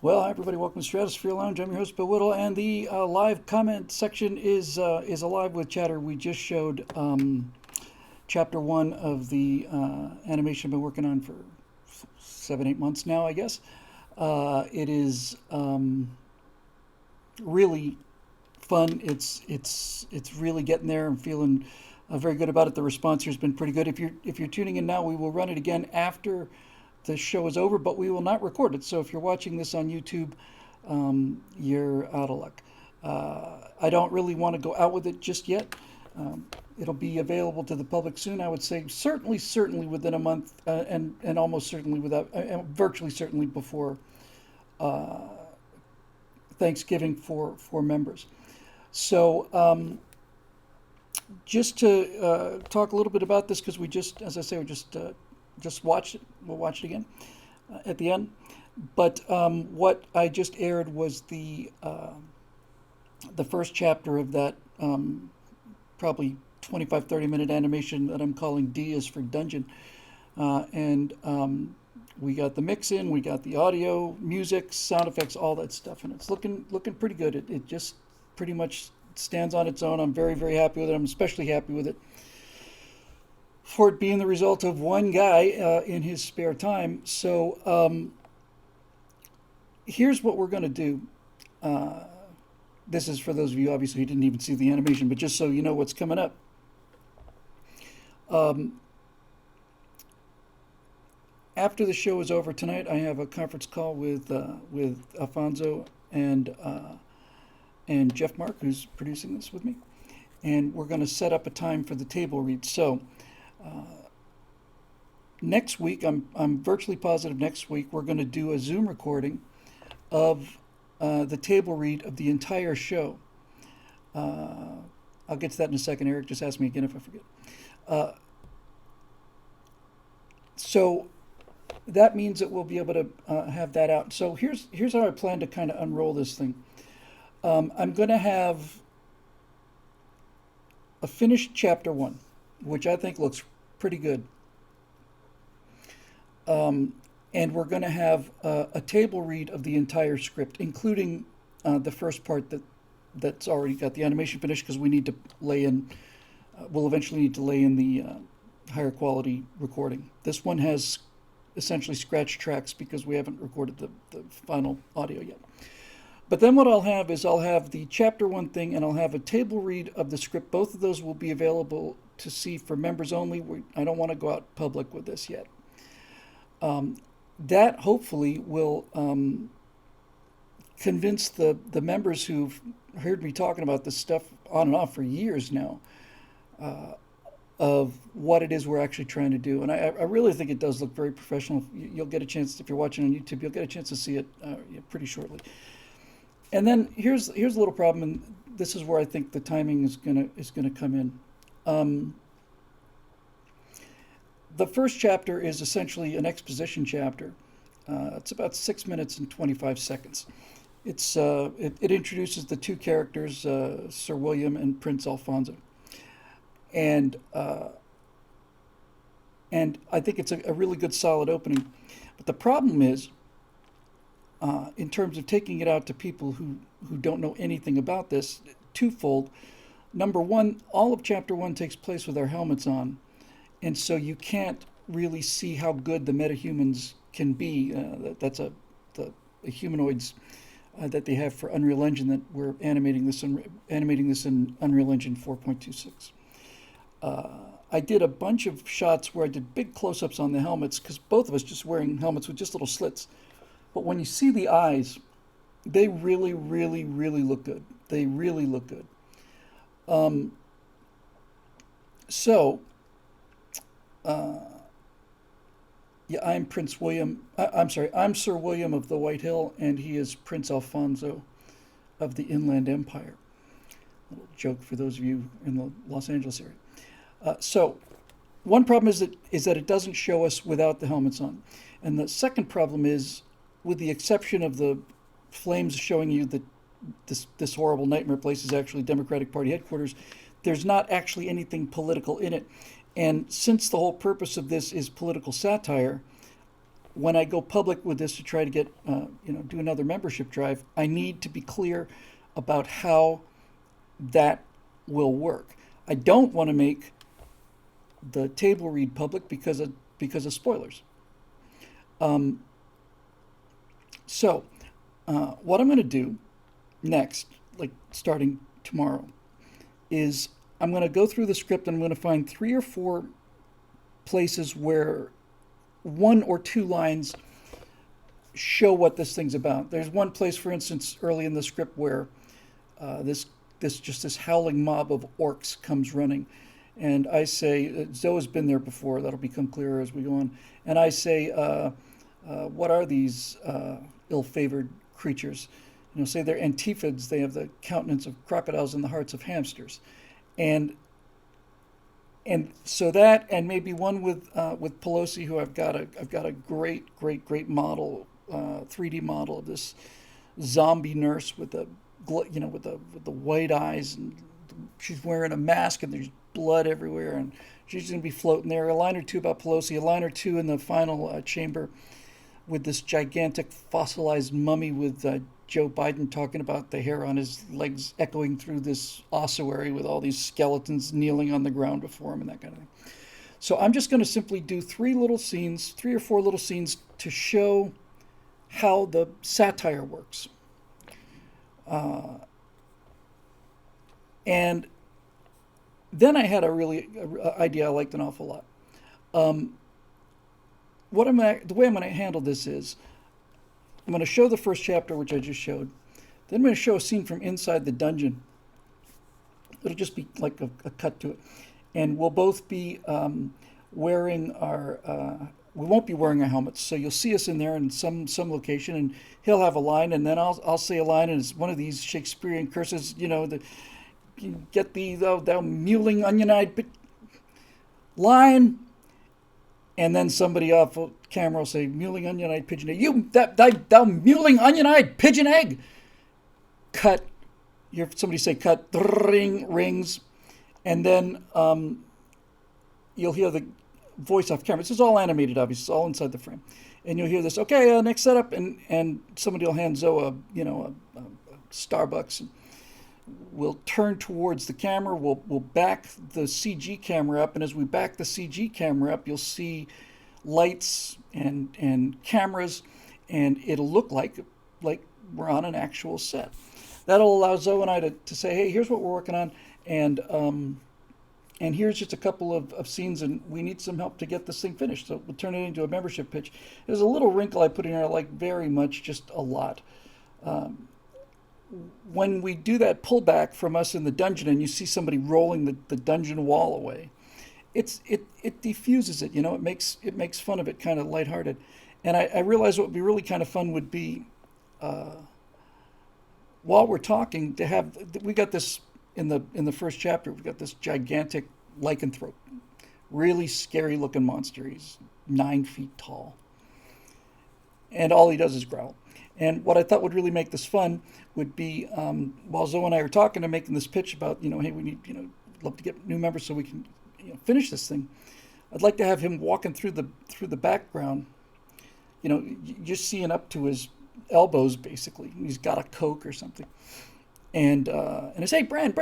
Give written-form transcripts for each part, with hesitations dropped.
Well, hi everybody. Welcome to Stratosphere Lounge. I'm your host, Bill Whittle, and the live comment section is alive with chatter. We just showed chapter one of the animation I've been working on for 7, 8 months now, I guess. It is really fun. It's really getting there. I'm feeling very good about it. The response here has been pretty good. If you're tuning in now, we will run it again after the show is over, but we will not record it. So if you're watching this on YouTube, you're out of luck. I don't really want to go out with it just yet. It'll be available to the public soon. I would say certainly within a month, and almost certainly virtually certainly before Thanksgiving for members. So just to talk a little bit about this, because as I say, we just watched it. We'll watch it again at the end. But what I just aired was the first chapter of that probably 25, 30-minute animation that I'm calling D is for Dungeon. And we got the mix in, we got the audio, music, sound effects, all that stuff. And it's looking pretty good. It just pretty much stands on its own. I'm very, very happy with it. I'm especially happy with it for it being the result of one guy in his spare time. So here's what we're going to do. This is for those of you, obviously, who didn't even see the animation, but just so you know what's coming up. After the show is over tonight, I have a conference call with Alfonso and Jeff Mark, who's producing this with me. And we're going to set up a time for the table read. So next week, I'm virtually positive next week, we're going to do a Zoom recording of the table read of the entire show. I'll get to that in a second. Eric, just ask me again if I forget. So that means that we'll be able to have that out. So here's how I plan to kind of unroll this thing. I'm going to have a finished chapter one, which I think looks pretty good. And we're going to have a table read of the entire script, including the first part that's already got the animation finished, because we need to lay in, we'll eventually need to lay in the higher quality recording. This one has essentially scratch tracks because we haven't recorded the final audio yet. But then what I'll have is I'll have the chapter one thing, and I'll have a table read of the script. Both of those will be available to see for members only. I don't want to go out public with this yet. That hopefully will convince the members who've heard me talking about this stuff on and off for years now of what it is we're actually trying to do. And I really think it does look very professional. You'll get a chance, if you're watching on YouTube, you'll get a chance to see it pretty shortly. And then here's a little problem, and this is where I think the timing is gonna come in. The first chapter is essentially an exposition chapter. It's about 6 minutes and 25 seconds. It introduces the two characters, Sir William and Prince Alfonso, and I think it's a really good solid opening. But the problem is, in terms of taking it out to people who don't know anything about this, twofold. Number one, all of chapter one takes place with our helmets on, and so you can't really see how good the metahumans can be. That's the humanoids that they have for Unreal Engine that we're animating this in Unreal Engine 4.26. I did a bunch of shots where I did big close-ups on the helmets, because both of us just wearing helmets with just little slits. But when you see the eyes, they really, really, really look good. They really look good. Yeah, I'm Prince William. I'm sorry, I'm Sir William of the White Hill, and he is Prince Alfonso of the Inland Empire. A little joke for those of you in the Los Angeles area. So, one problem is that it doesn't show us without the helmets on, and the second problem is, with the exception of the flames showing you that this horrible nightmare place is actually Democratic Party headquarters, there's not actually anything political in it. And since the whole purpose of this is political satire, when I go public with this to try to get, do another membership drive, I need to be clear about how that will work. I don't want to make the table read public because of spoilers. So, what I'm going to do next, like starting tomorrow, is I'm going to go through the script and I'm going to find 3 or 4 places where 1 or 2 lines show what this thing's about. There's one place, for instance, early in the script where this howling mob of orcs comes running, and I say, Zoe's been there before. That'll become clearer as we go on. And I say, what are these ill-favored creatures? Say they're antipods. They have the countenance of crocodiles and the hearts of hamsters, and so that, and maybe one with Pelosi, who I've got a great model, 3D model of this zombie nurse with the with the white eyes, and she's wearing a mask, and there's blood everywhere, and she's going to be floating there. A line or two about Pelosi, a line or two in the final chamber with this gigantic fossilized mummy with Joe Biden talking about the hair on his legs echoing through this ossuary with all these skeletons kneeling on the ground before him and that kind of thing. So I'm just going to simply do 3 or 4 little scenes to show how the satire works. And then I had a idea I liked an awful lot. The way I'm going to handle this is I'm going to show the first chapter, which I just showed. Then I'm going to show a scene from inside the dungeon. It'll just be like a cut to it. And we'll both be wearing we won't be wearing our helmets. So you'll see us in there in some location, and he'll have a line, and then I'll say a line, and it's one of these Shakespearean curses, get thee, thou mewling onion-eyed line. And then somebody off camera will say, mewling onion-eyed pigeon egg. You, thou mewling onion-eyed pigeon egg. Cut. Somebody say cut. Ring, rings. And then you'll hear the voice off camera. This is all animated, obviously. It's all inside the frame. And you'll hear this, okay, next setup. And somebody will hand Zoe a Starbucks. And we'll turn towards the camera. We'll back the CG camera up, and as we back the CG camera up, you'll see lights and cameras, and it'll look like we're on an actual set. That'll allow Zoe and I to say, hey, here's what we're working on, and here's just a couple of scenes, and we need some help to get this thing finished. So we'll turn it into a membership pitch. There's a little wrinkle I put in here I like very much, just a lot. When we do that pullback from us in the dungeon and you see somebody rolling the dungeon wall away, it diffuses it, it makes fun of it, kind of lighthearted. And I realized what would be really kind of fun would be, while we're talking, we got this in the first chapter, we've got this gigantic lycanthrope, really scary looking monster. He's 9 feet tall. And all he does is growl. And what I thought would really make this fun would be, while Zoe and I are talking and making this pitch about, hey, we need, love to get new members so we can finish this thing. I'd like to have him walking through the background, just seeing up to his elbows, basically. He's got a Coke or something. And I say, hey, Bran,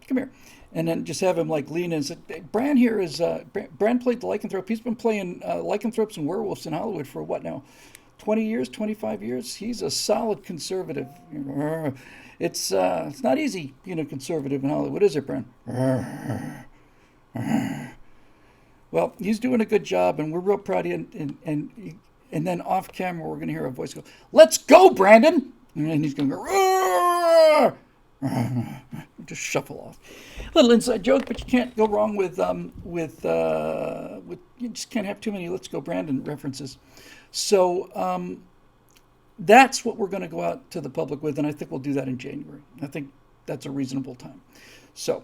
come here. And then just have him lean in and say, hey, Bran here is, Bran played the lycanthrope. He's been playing lycanthropes and werewolves in Hollywood for what now? 20 years, 25 years. He's a solid conservative. It's not easy being a conservative in Hollywood, is it, Bran? Well, he's doing a good job, and we're real proud of you. And then off camera, we're going to hear a voice go, "Let's go, Brandon!" And he's going to go, just shuffle off. A little inside joke, but you can't go wrong with you just can't have too many "Let's go, Brandon" references. So that's what we're going to go out to the public with, and I think we'll do that in January. I think that's a reasonable time. So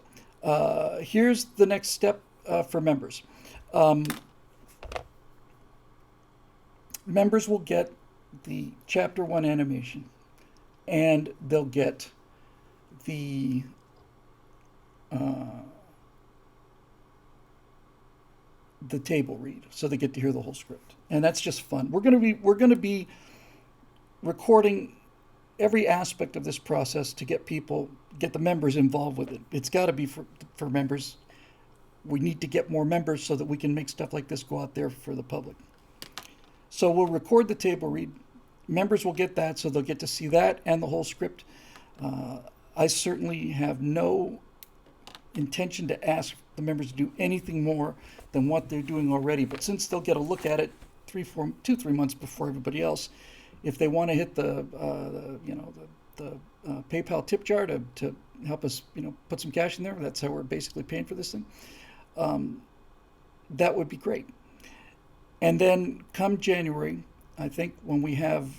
here's the next step for members. Members will get the Chapter 1 animation, and they'll get the the table read, so they get to hear the whole script, and that's just fun. We're going to be recording every aspect of this process to get the members involved with it. It's got to be for members. We need to get more members so that we can make stuff like this go out there for the public. So we'll record the table read. Members will get that, so they'll get to see that and the whole script. I certainly have no intention to ask the members to do anything more than what they're doing already. But since they'll get a look at it 3 months before everybody else, if they want to hit the PayPal tip jar to help us, put some cash in there, that's how we're basically paying for this thing. That would be great. And then come January, I think when we have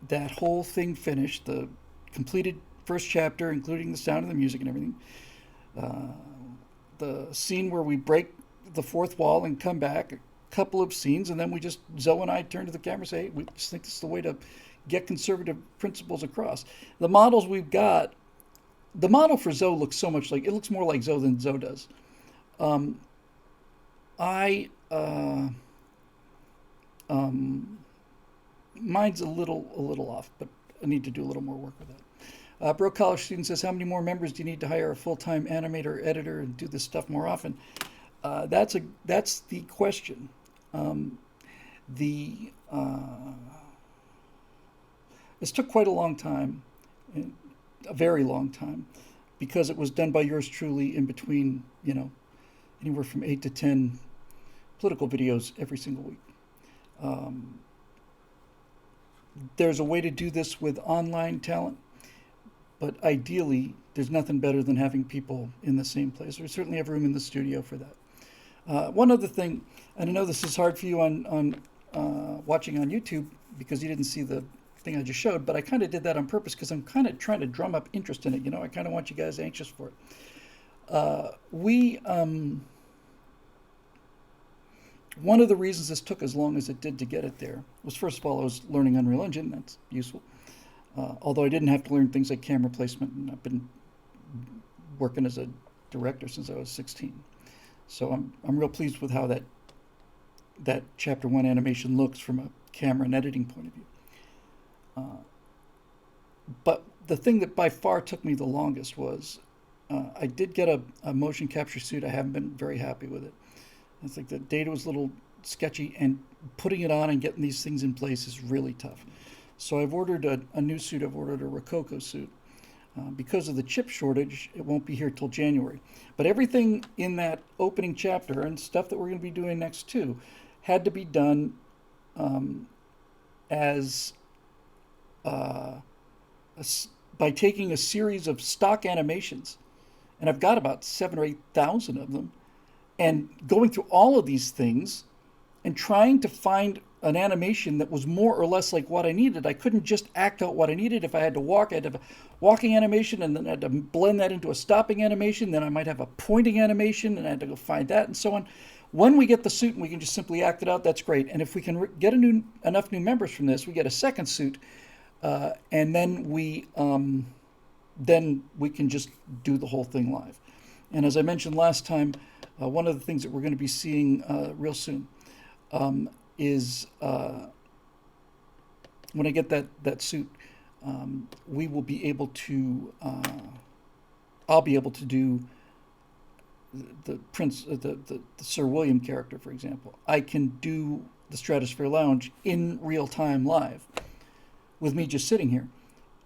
that whole thing finished, the completed first chapter, including the sound and the music and everything, the scene where we break the fourth wall and come back, a couple of scenes, and then Zoe and I turn to the camera and say, hey, we just think this is the way to get conservative principles across. The models we've got, the model for Zoe looks so much it looks more like Zoe than Zoe does. Mine's a little off, but I need to do a little more work with that. Broke College student says, how many more members do you need to hire a full-time animator, editor, and do this stuff more often? That's the question. This took quite a long time, a very long time, because it was done by yours truly in between, anywhere from 8 to 10 political videos every single week. There's a way to do this with online talent, but ideally, there's nothing better than having people in the same place. We certainly have room in the studio for that. One other thing, and I know this is hard for you on watching on YouTube because you didn't see the thing I just showed, but I kind of did that on purpose because I'm kind of trying to drum up interest in it. I kind of want you guys anxious for it. One of the reasons this took as long as it did to get it there was, first of all, I was learning Unreal Engine. That's useful. Although I didn't have to learn things like camera placement, and I've been working as a director since I was 16. So I'm real pleased with how that Chapter 1 animation looks from a camera and editing point of view. But the thing that by far took me the longest was I did get a motion capture suit. I haven't been very happy with it. It's like the data was a little sketchy, and putting it on and getting these things in place is really tough. So I've ordered a new suit. I've ordered a Rococo suit. Because of the chip shortage, it won't be here till January. But everything in that opening chapter and stuff that we're going to be doing next too had to be done by taking a series of stock animations. And I've got about 7,000 or 8,000 of them. And going through all of these things and trying to find an animation that was more or less like what I needed. I couldn't just act out what I needed. If I had to walk, I'd have a walking animation, and then I had to blend that into a stopping animation. Then I might have a pointing animation, and I had to go find that, and so on. When we get the suit and we can just simply act it out, that's great. And if we can get enough new members from this, we get a second suit, and then we can just do the whole thing live. And as I mentioned last time, one of the things that we're going to be seeing real soon is when I get that suit, we will be able to. I'll be able to do the Sir William character, for example. I can do the Stratosphere Lounge in real time live, with me just sitting here,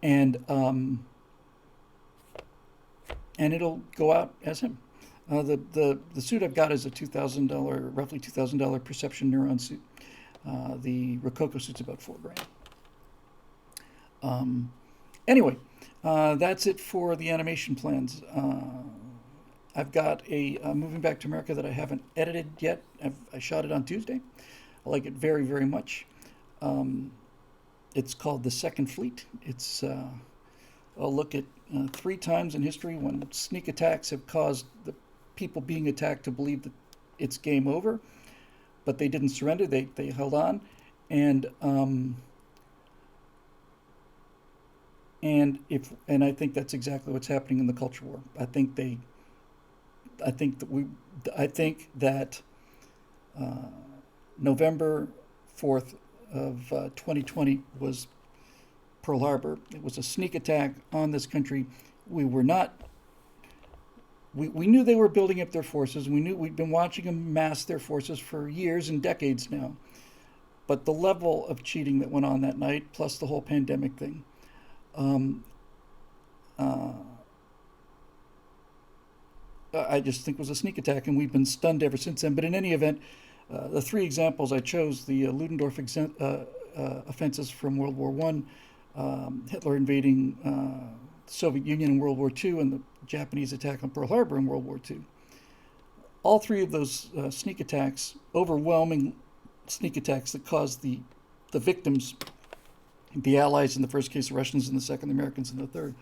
and it'll go out as him. The suit I've got is a roughly $2,000 Perception Neuron suit. The Rococo suit's about $4,000. Anyway, that's it for the animation plans. I've got a Moving Back to America that I haven't edited yet. I shot it on Tuesday. I like it very, very much. It's called The Second Fleet. It's I'll look at 3 times in history when sneak attacks have caused the people being attacked to believe that it's game over, but they didn't surrender. They held on, and I think that's exactly what's happening in the culture war. I think that November 4th of 2020 was Pearl Harbor. It was a sneak attack on this country. We were not, we knew they were building up their forces. We knew we'd been watching them mass their forces for years and decades now. But the level of cheating that went on that night, plus the whole pandemic thing, I just think was a sneak attack, and we've been stunned ever since then. But in any event, the three examples I chose, the Ludendorff offenses from World War One, Hitler invading the Soviet Union in World War II, and the Japanese attack on Pearl Harbor in World War II. All three of those sneak attacks, overwhelming sneak attacks that caused the victims, the Allies in the first case, the Russians in the second, the Americans in the third,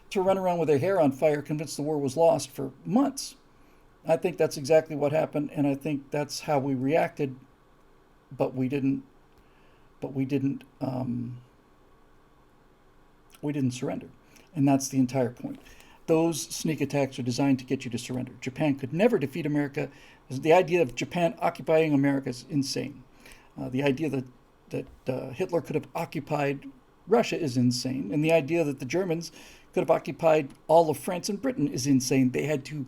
to run around with their hair on fire, convinced the war was lost for months. I think that's exactly what happened, and I think that's how we reacted, but we didn't surrender, and that's the entire point. Those sneak attacks are designed to get you to surrender. Japan could never defeat America. The idea of Japan occupying America is insane. The idea that Hitler could have occupied Russia is insane, and the idea that the Germans could have occupied all of France and Britain is insane. They had to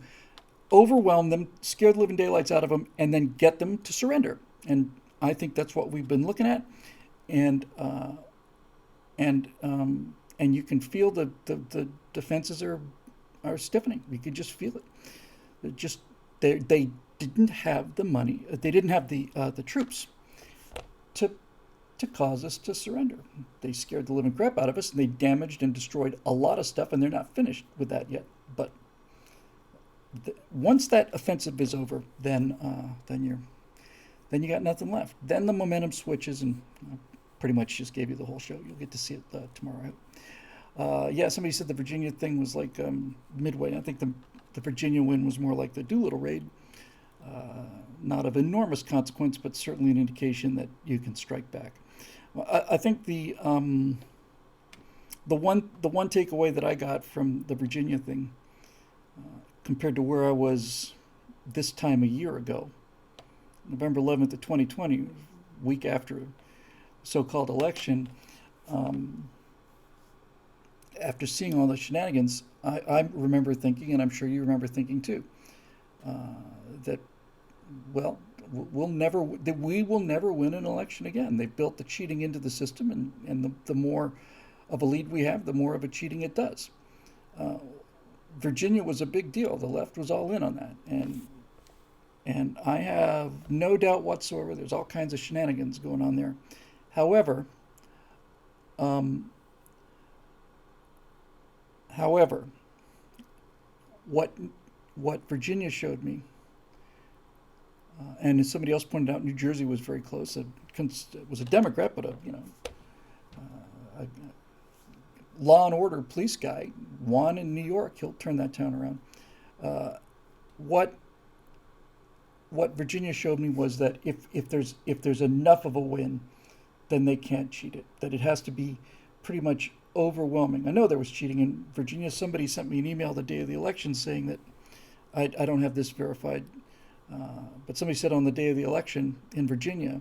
overwhelm them, scare the living daylights out of them, and then get them to surrender. And I think that's what we've been looking at, and you can feel the defenses are stiffening. You could just feel it. They didn't have the money. They didn't have the troops to cause us to surrender. They scared the living crap out of us, and they damaged and destroyed a lot of stuff, and they're not finished with that yet. But once that offensive is over, then you got nothing left. Then the momentum switches, and I pretty much just gave you the whole show. You'll get to see it tomorrow. Yeah, somebody said the Virginia thing was like Midway. I think the Virginia win was more like the Doolittle raid. Not of enormous consequence, but certainly an indication that you can strike back. I think the one takeaway that I got from the Virginia thing, compared to where I was this time a year ago, November 11th of 2020, week after a so-called election, after seeing all the shenanigans, I remember thinking, and I'm sure you remember thinking too, that, well, we will never win an election again. They built the cheating into the system, and the more of a lead we have, the more of a cheating it does. Virginia was a big deal. The left was all in on that, and I have no doubt whatsoever there's all kinds of shenanigans going on there. However, what Virginia showed me, and as somebody else pointed out, New Jersey was very close. It was a Democrat, but a law and order police guy won in New York. He'll turn that town around. What Virginia showed me was that if there's enough of a win, then they can't cheat it. That it has to be pretty much overwhelming. I know there was cheating in Virginia. Somebody sent me an email the day of the election saying that I don't have this verified, but somebody said on the day of the election in Virginia,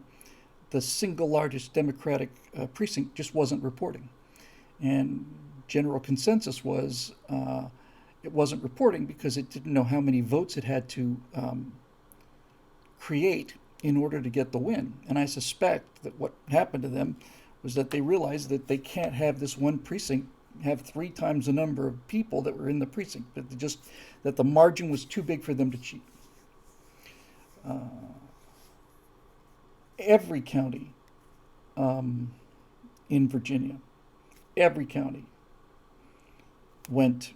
the single largest Democratic precinct just wasn't reporting. And general consensus was it wasn't reporting because it didn't know how many votes it had to create in order to get the win. And I suspect that what happened to them was that they realized that they can't have this one precinct have 3 times the number of people that were in the precinct, that the margin was too big for them to cheat. Every county in Virginia, every county went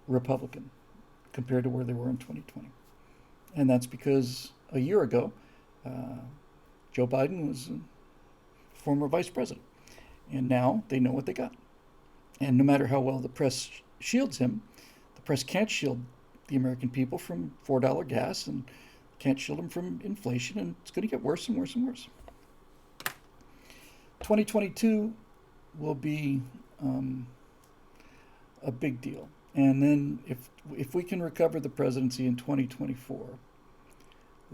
Republican compared to where they were in 2020. And that's because a year ago, Joe Biden was a former vice president. And now they know what they got. And no matter how well the press shields him, the press can't shield the American people from $4 gas and can't shield them from inflation, and it's going to get worse and worse and worse. 2022 will be a big deal. And then if we can recover the presidency in 2024,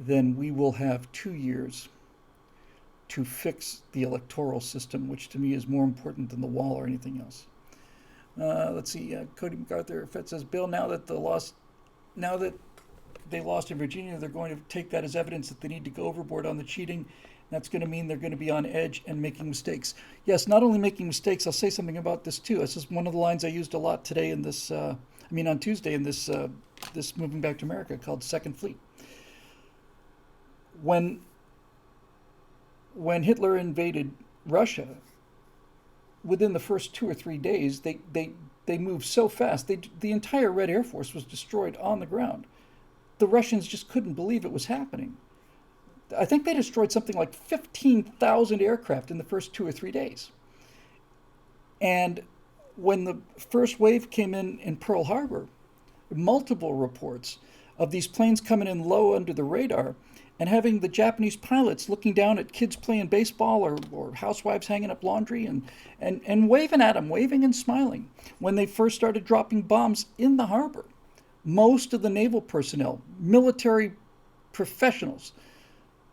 then we will have 2 years to fix the electoral system, which to me is more important than the wall or anything else. Let's see. Cody MacArthur Fed says, Bill, now that they lost in Virginia, they're going to take that as evidence that they need to go overboard on the cheating. That's going to mean they're going to be on edge and making mistakes. Yes, not only making mistakes, I'll say something about this too. This is one of the lines I used a lot today in this, on Tuesday in this Moving Back to America called Second Fleet. When Hitler invaded Russia, within the first 2 or 3 days, they moved so fast. The entire Red Air Force was destroyed on the ground. The Russians just couldn't believe it was happening. I think they destroyed something like 15,000 aircraft in the first 2 or 3 days. And when the first wave came in Pearl Harbor, multiple reports of these planes coming in low under the radar and having the Japanese pilots looking down at kids playing baseball or housewives hanging up laundry and waving at them, waving and smiling when they first started dropping bombs in the harbor. Most of the naval personnel, military professionals,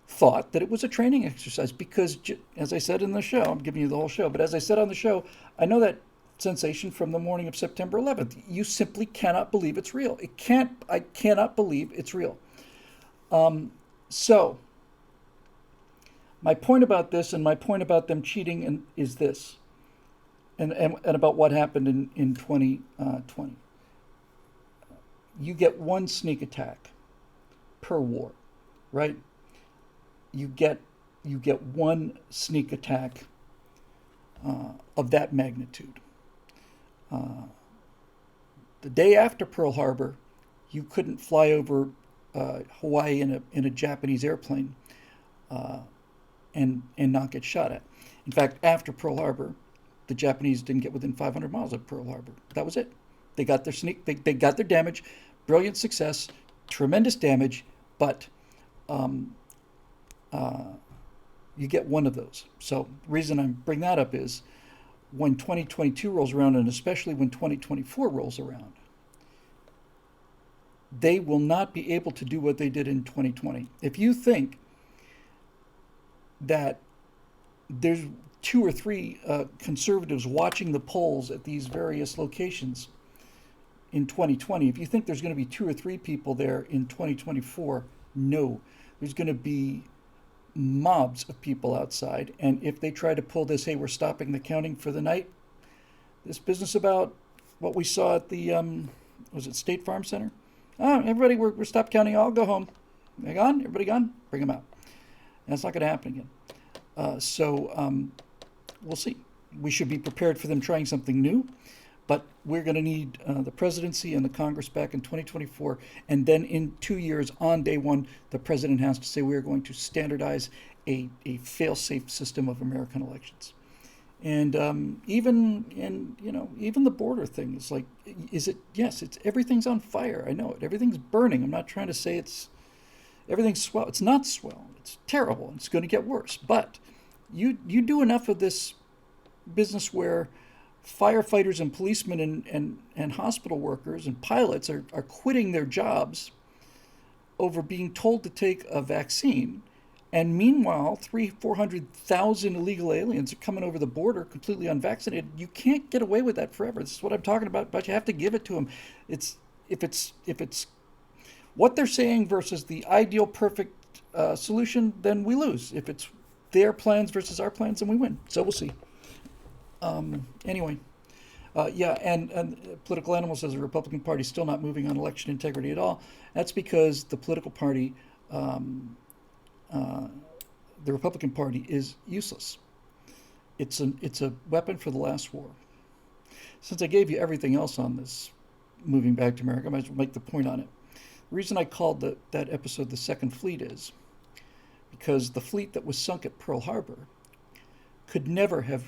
thought that it was a training exercise because, as I said in the show, I'm giving you the whole show, but as I said on the show, I know that sensation from the morning of September 11th. You simply cannot believe it's real. I cannot believe it's real. So, my point about this and my point about them cheating is this, and about what happened in 2020. You get one sneak attack per war, right? You get one sneak attack of that magnitude. The day after Pearl Harbor, you couldn't fly over Hawaii in a Japanese airplane and not get shot at. In fact, after Pearl Harbor, the Japanese didn't get within 500 miles of Pearl Harbor. That was it. They got their they got their damage, brilliant success, tremendous damage, but you get one of those. So the reason I bring that up is when 2022 rolls around, and especially when 2024 rolls around, they will not be able to do what they did in 2020. If you think that there's 2 or 3 conservatives watching the polls at these various locations in 2020, if you think there's going to be 2 or 3 people there in 2024, no. There's going to be mobs of people outside. And if they try to pull this, hey, we're stopping the counting for the night, this business about what we saw at the, was it State Farm Center? Oh, everybody, we're stopped counting. I'll go home. They gone? Everybody gone? Bring them out. And that's not going to happen again. So we'll see. We should be prepared for them trying something new. But we're going to need the presidency and the Congress back in 2024. And then in 2 years, on day one, the president has to say we are going to standardize a fail-safe system of American elections. And even the border thing is like, is it? Yes, it's everything's on fire. I know it. Everything's burning. I'm not trying to say everything's swell. It's not swell. It's terrible. It's going to get worse. But you do enough of this business where firefighters and policemen and hospital workers and pilots are quitting their jobs over being told to take a vaccine. And meanwhile, 400,000 illegal aliens are coming over the border completely unvaccinated. You can't get away with that forever. This is what I'm talking about, but you have to give it to them. If it's what they're saying versus the ideal perfect solution, then we lose. If it's their plans versus our plans, then we win. So we'll see. Anyway, and Political Animal says the Republican Party is still not moving on election integrity at all. That's because the political party, the Republican Party, is useless. It's a weapon for the last war. Since I gave you everything else on this Moving Back to America, I might as well make the point on it. The reason I called that episode the Second Fleet is because the fleet that was sunk at Pearl Harbor could never have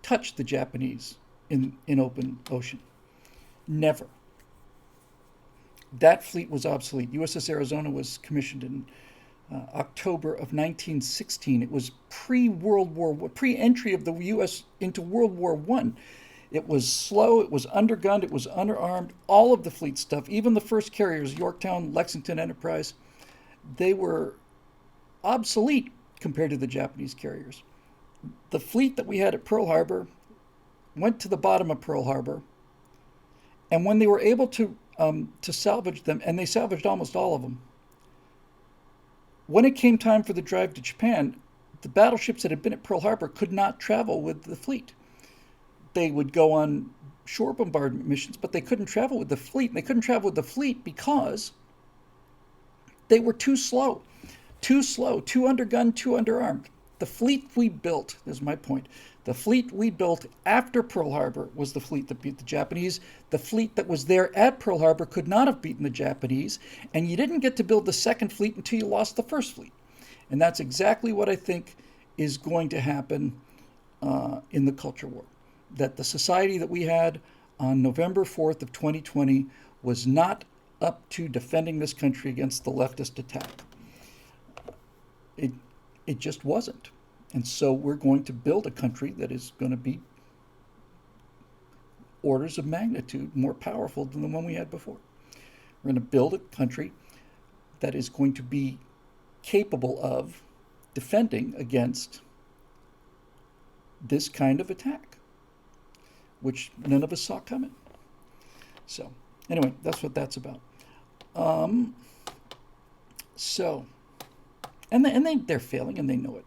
touched the Japanese in open ocean. Never. That fleet was obsolete. USS Arizona was commissioned in October of 1916. It was pre-entry of the U.S. into World War I. It was slow, it was undergunned, it was underarmed, all of the fleet stuff, even the first carriers, Yorktown, Lexington, Enterprise, they were obsolete compared to the Japanese carriers. The fleet that we had at Pearl Harbor went to the bottom of Pearl Harbor, and when they were able to salvage them, and they salvaged almost all of them, when it came time for the drive to Japan, the battleships that had been at Pearl Harbor could not travel with the fleet. They would go on shore bombardment missions, but they couldn't travel with the fleet. And they couldn't travel with the fleet because they were too slow, too undergunned, too underarmed. The fleet we built, is my point, the fleet we built after Pearl Harbor was the fleet that beat the Japanese. The fleet that was there at Pearl Harbor could not have beaten the Japanese, and you didn't get to build the second fleet until you lost the first fleet. And that's exactly what I think is going to happen in the culture war. That the society that we had on November 4th of 2020 was not up to defending this country against the leftist attack. It just wasn't. And so we're going to build a country that is going to be orders of magnitude more powerful than the one we had before. We're going to build a country that is going to be capable of defending against this kind of attack, which none of us saw coming. So, anyway, that's what that's about. They're failing, and they know it.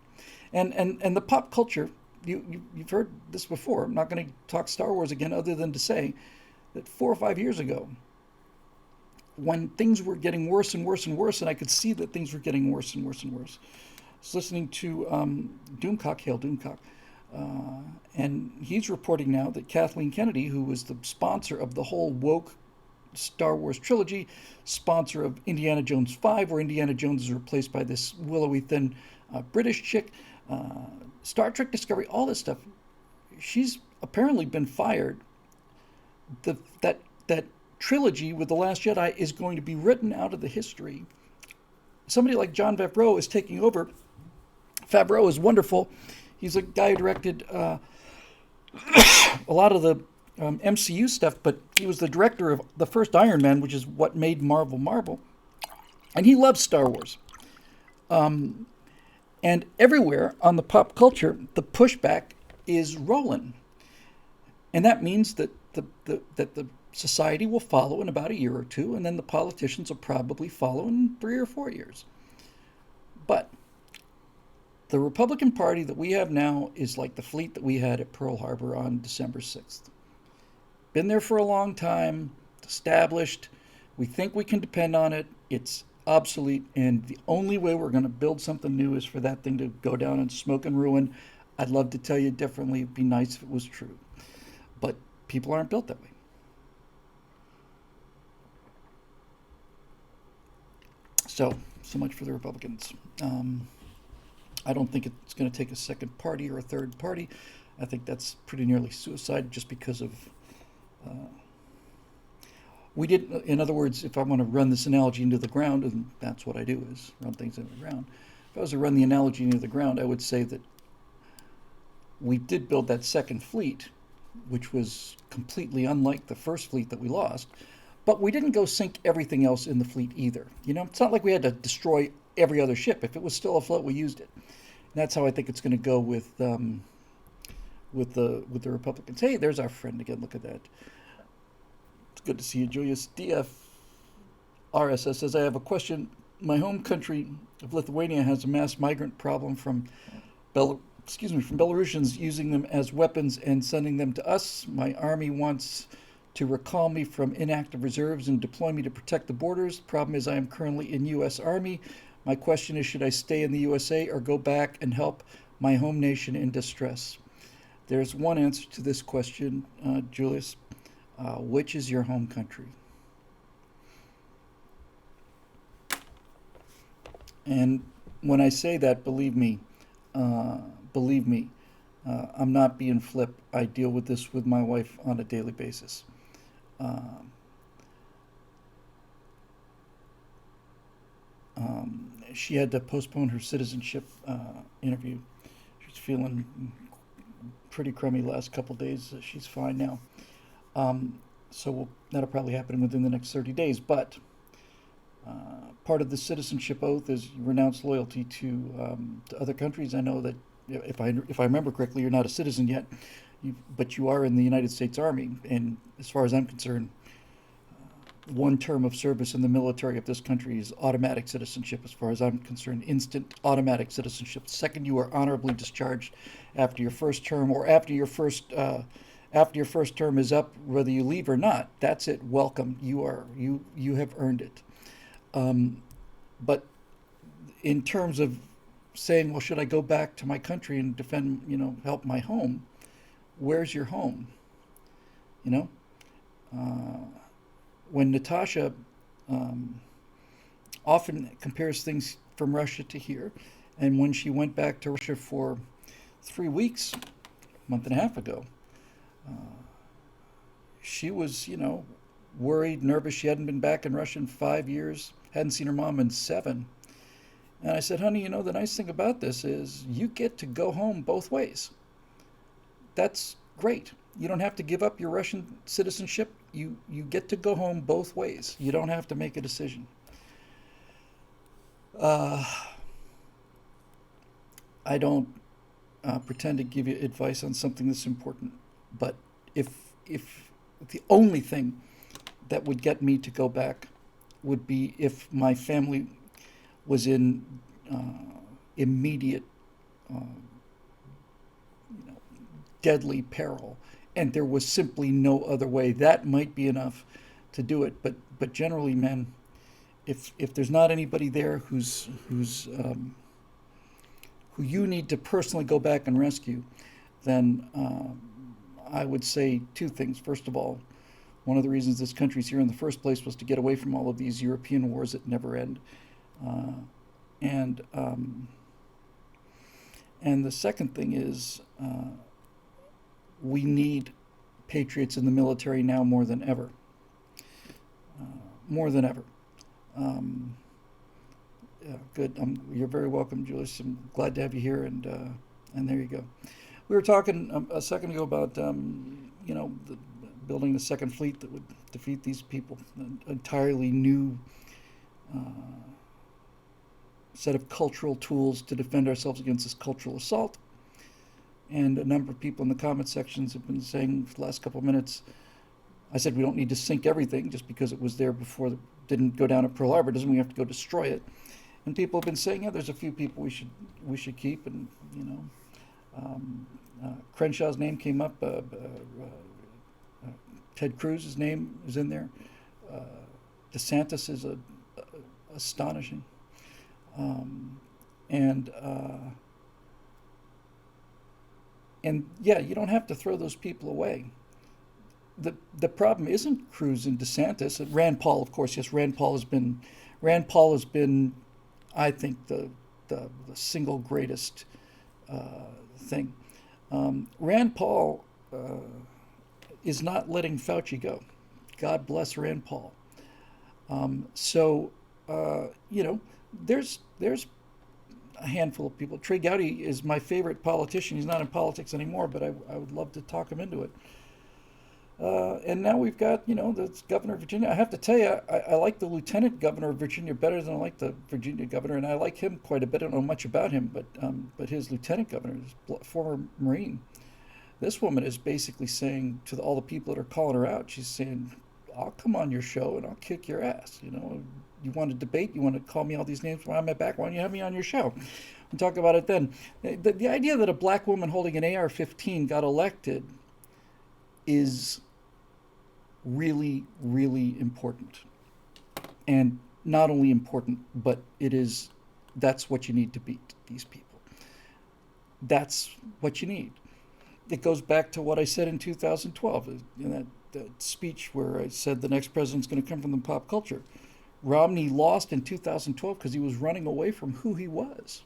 And the pop culture, you've heard this before. I'm not going to talk Star Wars again, other than to say that 4 or 5 years ago, when things were getting worse and worse and worse, and I could see that things were getting worse and worse and worse, I was listening to Doomcock, Hail Doomcock, and he's reporting now that Kathleen Kennedy, who was the sponsor of the whole woke Star Wars trilogy, sponsor of Indiana Jones 5, where Indiana Jones is replaced by this willowy thin British chick, Star Trek Discovery, all this stuff, she's apparently been fired. That trilogy with The Last Jedi is going to be written out of the history. Somebody like Jon Favreau is taking over. Favreau is wonderful. He's a guy who directed a lot of the MCU stuff, but he was the director of the first Iron Man, which is what made Marvel Marvel. And he loves Star Wars. And everywhere on the pop culture, the pushback is rolling. And that means that the society will follow in about a year or two, and then the politicians will probably follow in 3 or 4 years. But the Republican Party that we have now is like the fleet that we had at Pearl Harbor on December 6th. Been there for a long time, established. We think we can depend on it. It's obsolete, and the only way we're going to build something new is for that thing to go down in smoke and ruin. I'd love to tell you differently. It'd be nice if it was true. But people aren't built that way. So much for the Republicans. I don't think it's going to take a second party or a third party. I think that's pretty nearly suicide, just because of we didn't. In other words, if I want to run this analogy into the ground, and that's what I do, is run things into the ground. If I was to run the analogy into the ground, I would say that we did build that second fleet, which was completely unlike the first fleet that we lost. But we didn't go sink everything else in the fleet either. You know, it's not like we had to destroy every other ship. If it was still afloat, we used it. And that's how I think it's going to go with the Republicans. Hey, there's our friend again. Look at that. It's good to see you, Julius. DF RSS says, I have a question. My home country of Lithuania has a mass migrant problem from Belarusians using them as weapons and sending them to us. My army wants to recall me from inactive reserves and deploy me to protect the borders. The problem is I am currently in U.S. Army. My question is, should I stay in the USA or go back and help my home nation in distress? There's one answer to this question, Julius. Which is your home country? And when I say that, believe me, I'm not being flip. I deal with this with my wife on a daily basis. She had to postpone her citizenship interview. She's feeling pretty crummy last couple days. She's fine now. That'll probably happen within the next 30 days. But Part of the citizenship oath is you renounce loyalty to other countries. I know that if I remember correctly, you're not a citizen yet, but you are in the United States Army, and as far as I'm concerned, one term of service in the military of this country is automatic citizenship. As far as I'm concerned, instant automatic citizenship. The second you are honorably discharged after your first term, or after your first term is up, whether you leave or not, that's it. Welcome. You have earned it. But in terms of saying, well, should I go back to my country and defend, help my home? Where's your home? You know, when Natasha often compares things from Russia to here, and when she went back to Russia for 3 weeks, a month and a half ago, she was, worried, nervous. She hadn't been back in Russia in 5 years, hadn't seen her mom in 7. And I said, honey, the nice thing about this is you get to go home both ways. That's great. You don't have to give up your Russian citizenship. You get to go home both ways. You don't have to make a decision. I don't pretend to give you advice on something that's important, but if the only thing that would get me to go back would be if my family was in immediate, deadly peril, and there was simply no other way. That might be enough to do it. But generally, man, if there's not anybody there who you need to personally go back and rescue, then I would say 2 things. First of all, one of the reasons this country's here in the first place was to get away from all of these European wars that never end. And the second thing is we need patriots in the military now more than ever. More than ever. Yeah, good. You're very welcome, Julius. I'm glad to have you here, and there you go. We were talking a second ago about building the second fleet that would defeat these people. An entirely new set of cultural tools to defend ourselves against this cultural assault. And a number of people in the comment sections have been saying for the last couple of minutes, I said we don't need to sink everything just because it was there before, didn't go down at Pearl Harbor, doesn't mean we have to go destroy it. And people have been saying, yeah, there's a few people we should keep, and Crenshaw's name came up. Ted Cruz's name is in there. DeSantis is astonishing, and yeah, you don't have to throw those people away. The problem isn't Cruz and DeSantis. Rand Paul, of course, yes. Rand Paul has been, I think, the single greatest thing. Rand Paul is not letting Fauci go. God bless Rand Paul. There's a handful of people. Trey Gowdy is my favorite politician. He's not in politics anymore, but I would love to talk him into it. And now we've got, the governor of Virginia. I have to tell you, I like the lieutenant governor of Virginia better than I like the Virginia governor, and I like him quite a bit. I don't know much about him, but his lieutenant governor is a former Marine. This woman is basically saying to all the people that are calling her out, she's saying, I'll come on your show and I'll kick your ass. You want to debate, you want to call me all these names behind my back, why don't you have me on your show? We'll talk about it then. The idea that a black woman holding an AR-15 got elected is really, really important. And not only important, but that's what you need to beat these people. That's what you need. It goes back to what I said in 2012, in that speech where I said the next president's going to come from the pop culture. Romney lost in 2012 because he was running away from who he was.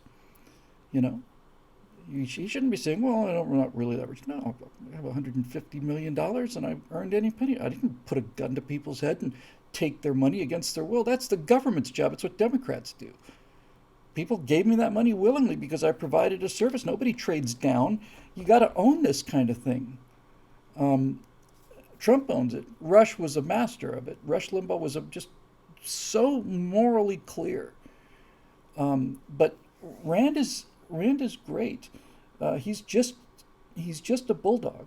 He shouldn't be saying, well, I'm not really that rich. No, I have $150 million and I earned any penny. I didn't put a gun to people's head and take their money against their will. That's the government's job. It's what Democrats do. People gave me that money willingly because I provided a service. Nobody trades down. You got to own this kind of thing. Trump owns it. Rush was a master of it. Rush Limbaugh was just so morally clear. But Rand is great. He's just a bulldog.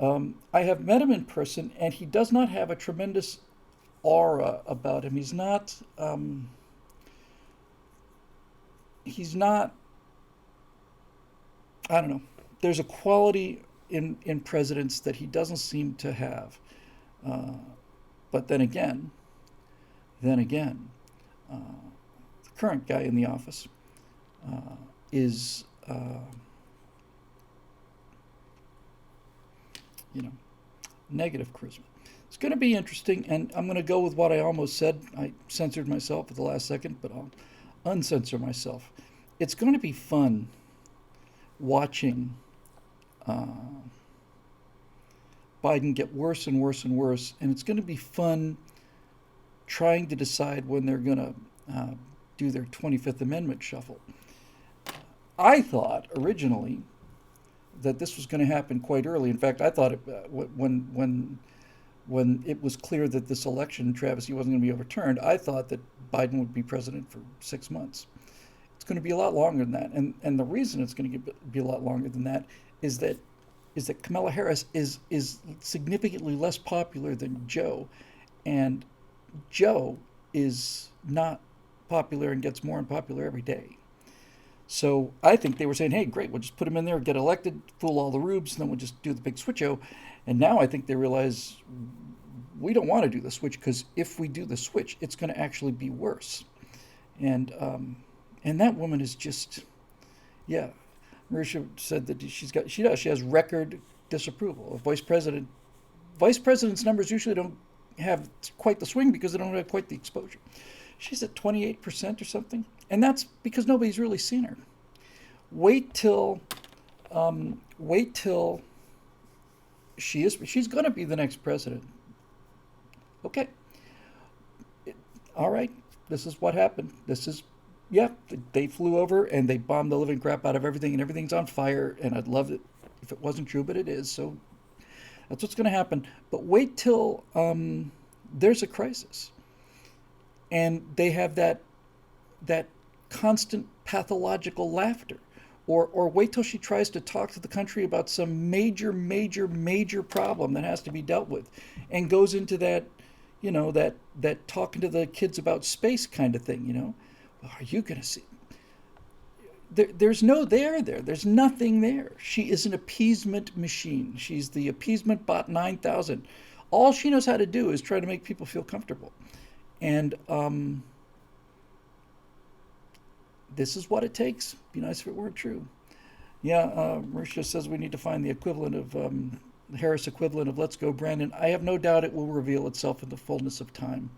I have met him in person, and he does not have a tremendous aura about him. He's not. He's not. I don't know. There's a quality in presidents that he doesn't seem to have. Uh, but then again, uh, the current guy in the office is, you know, negative charisma. It's going to be interesting, and I'm going to go with what I almost said. I censored myself at the last second, but I'll uncensor myself. It's going to be fun watching uh, Biden get worse and worse and worse, and it's going to be fun trying to decide when they're going to do their 25th Amendment shuffle. I thought originally that this was going to happen quite early. In fact, I thought when it was clear that this election travesty wasn't going to be overturned, I thought that Biden would be president for 6 months. It's going to be a lot longer than that, and the reason it's going to be a lot longer than that is that Kamala Harris is significantly less popular than Joe, and Joe is not popular and gets more unpopular every day. So I think they were saying, hey, great, we'll just put him in there, get elected, fool all the rubes, and then we'll just do the big switcho. And now I think they realize we don't want to do the switch, because if we do the switch, it's going to actually be worse. And that woman is just, yeah. Marisha said that she has record disapproval. Vice president's numbers usually don't have quite the swing because they don't have quite the exposure. She's at 28% or something, and that's because nobody's really seen her. Wait till she's going to be the next president. Okay, all right. This is what happened. Yeah, they flew over and they bombed the living crap out of everything, and everything's on fire. And I'd love it if it wasn't true, but it is. So that's what's going to happen. But wait till there's a crisis, and they have that constant pathological laughter, or wait till she tries to talk to the country about some major problem that has to be dealt with, and goes into that, that talking to the kids about space kind of thing. Are you going to see? There's no there. There's nothing there. She is an appeasement machine. She's the appeasement bot 9000. All she knows how to do is try to make people feel comfortable. And this is what it takes. Be nice if it weren't true. Yeah, Marisha says we need to find the equivalent of the Harris equivalent of "Let's Go, Brandon." I have no doubt it will reveal itself in the fullness of time.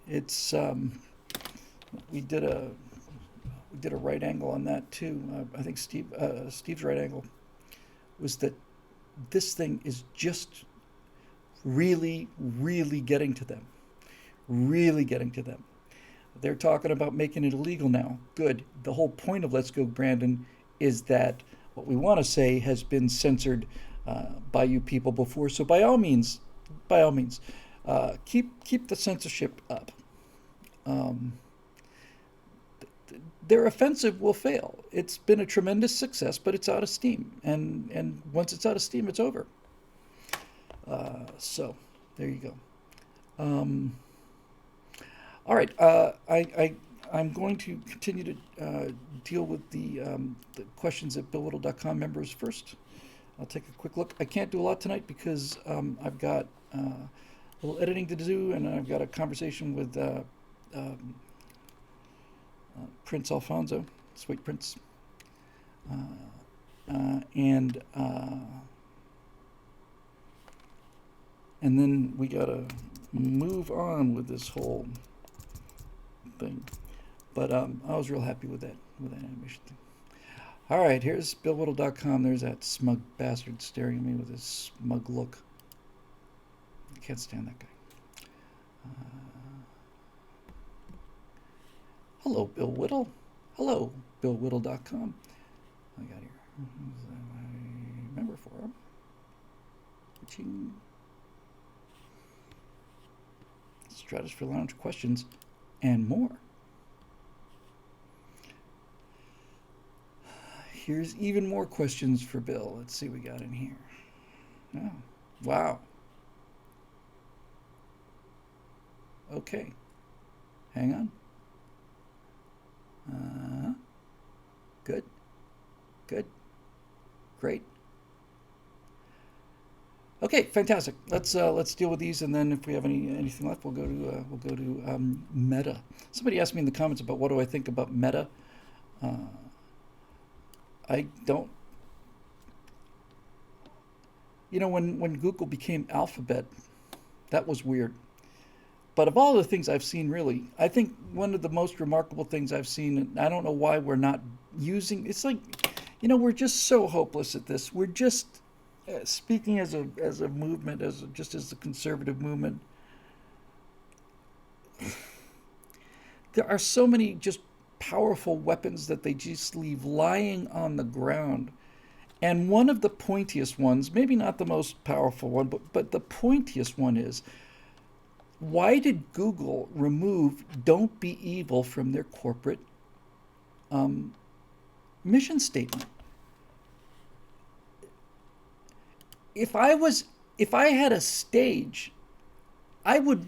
It's we did a right angle on that too. I think Steve's right angle was that this thing is just really getting to them. Really getting to them. They're talking about making it illegal now. Good. The whole point of "Let's Go, Brandon" is that what we want to say has been censored by you people before. So by all means, keep the censorship up. Their offensive will fail. It's been a tremendous success, but it's out of steam, and once it's out of steam, it's over. So there you go. All right, I'm going to continue to deal with the questions at BillWhittle.com members first. I'll take a quick look. I can't do a lot tonight because I've got a little editing to do, and I've got a conversation with Prince Alfonso, Sweet Prince, and then we gotta move on with this whole thing. But I was real happy with that animation thing. All right, here's BillWhittle.com. There's that smug bastard staring at me with his smug look. I can't stand that guy. Hello, Bill Whittle. Hello, BillWhittle.com. I got here. My member forum. Stratosphere Lounge questions and more. Here's even more questions for Bill. Let's see what we got in here. Oh, wow. Okay. Hang on. Good. Good. Great. Okay, fantastic. Let's deal with these, and then if we have anything left, we'll go to Meta. Somebody asked me in the comments about what do I think about Meta. I don't. You know, when Google became Alphabet, that was weird. But of all the things I've seen, really, I think one of the most remarkable things I've seen, and I don't know why we're not using. It's like, you know, we're just so hopeless at this. We're just speaking as a movement, just as the conservative movement. There are so many just powerful weapons that they just leave lying on the ground. And one of the pointiest ones, maybe not the most powerful one, but the pointiest one is, why did Google remove "Don't be evil" from their corporate mission statement? If I had a stage, I would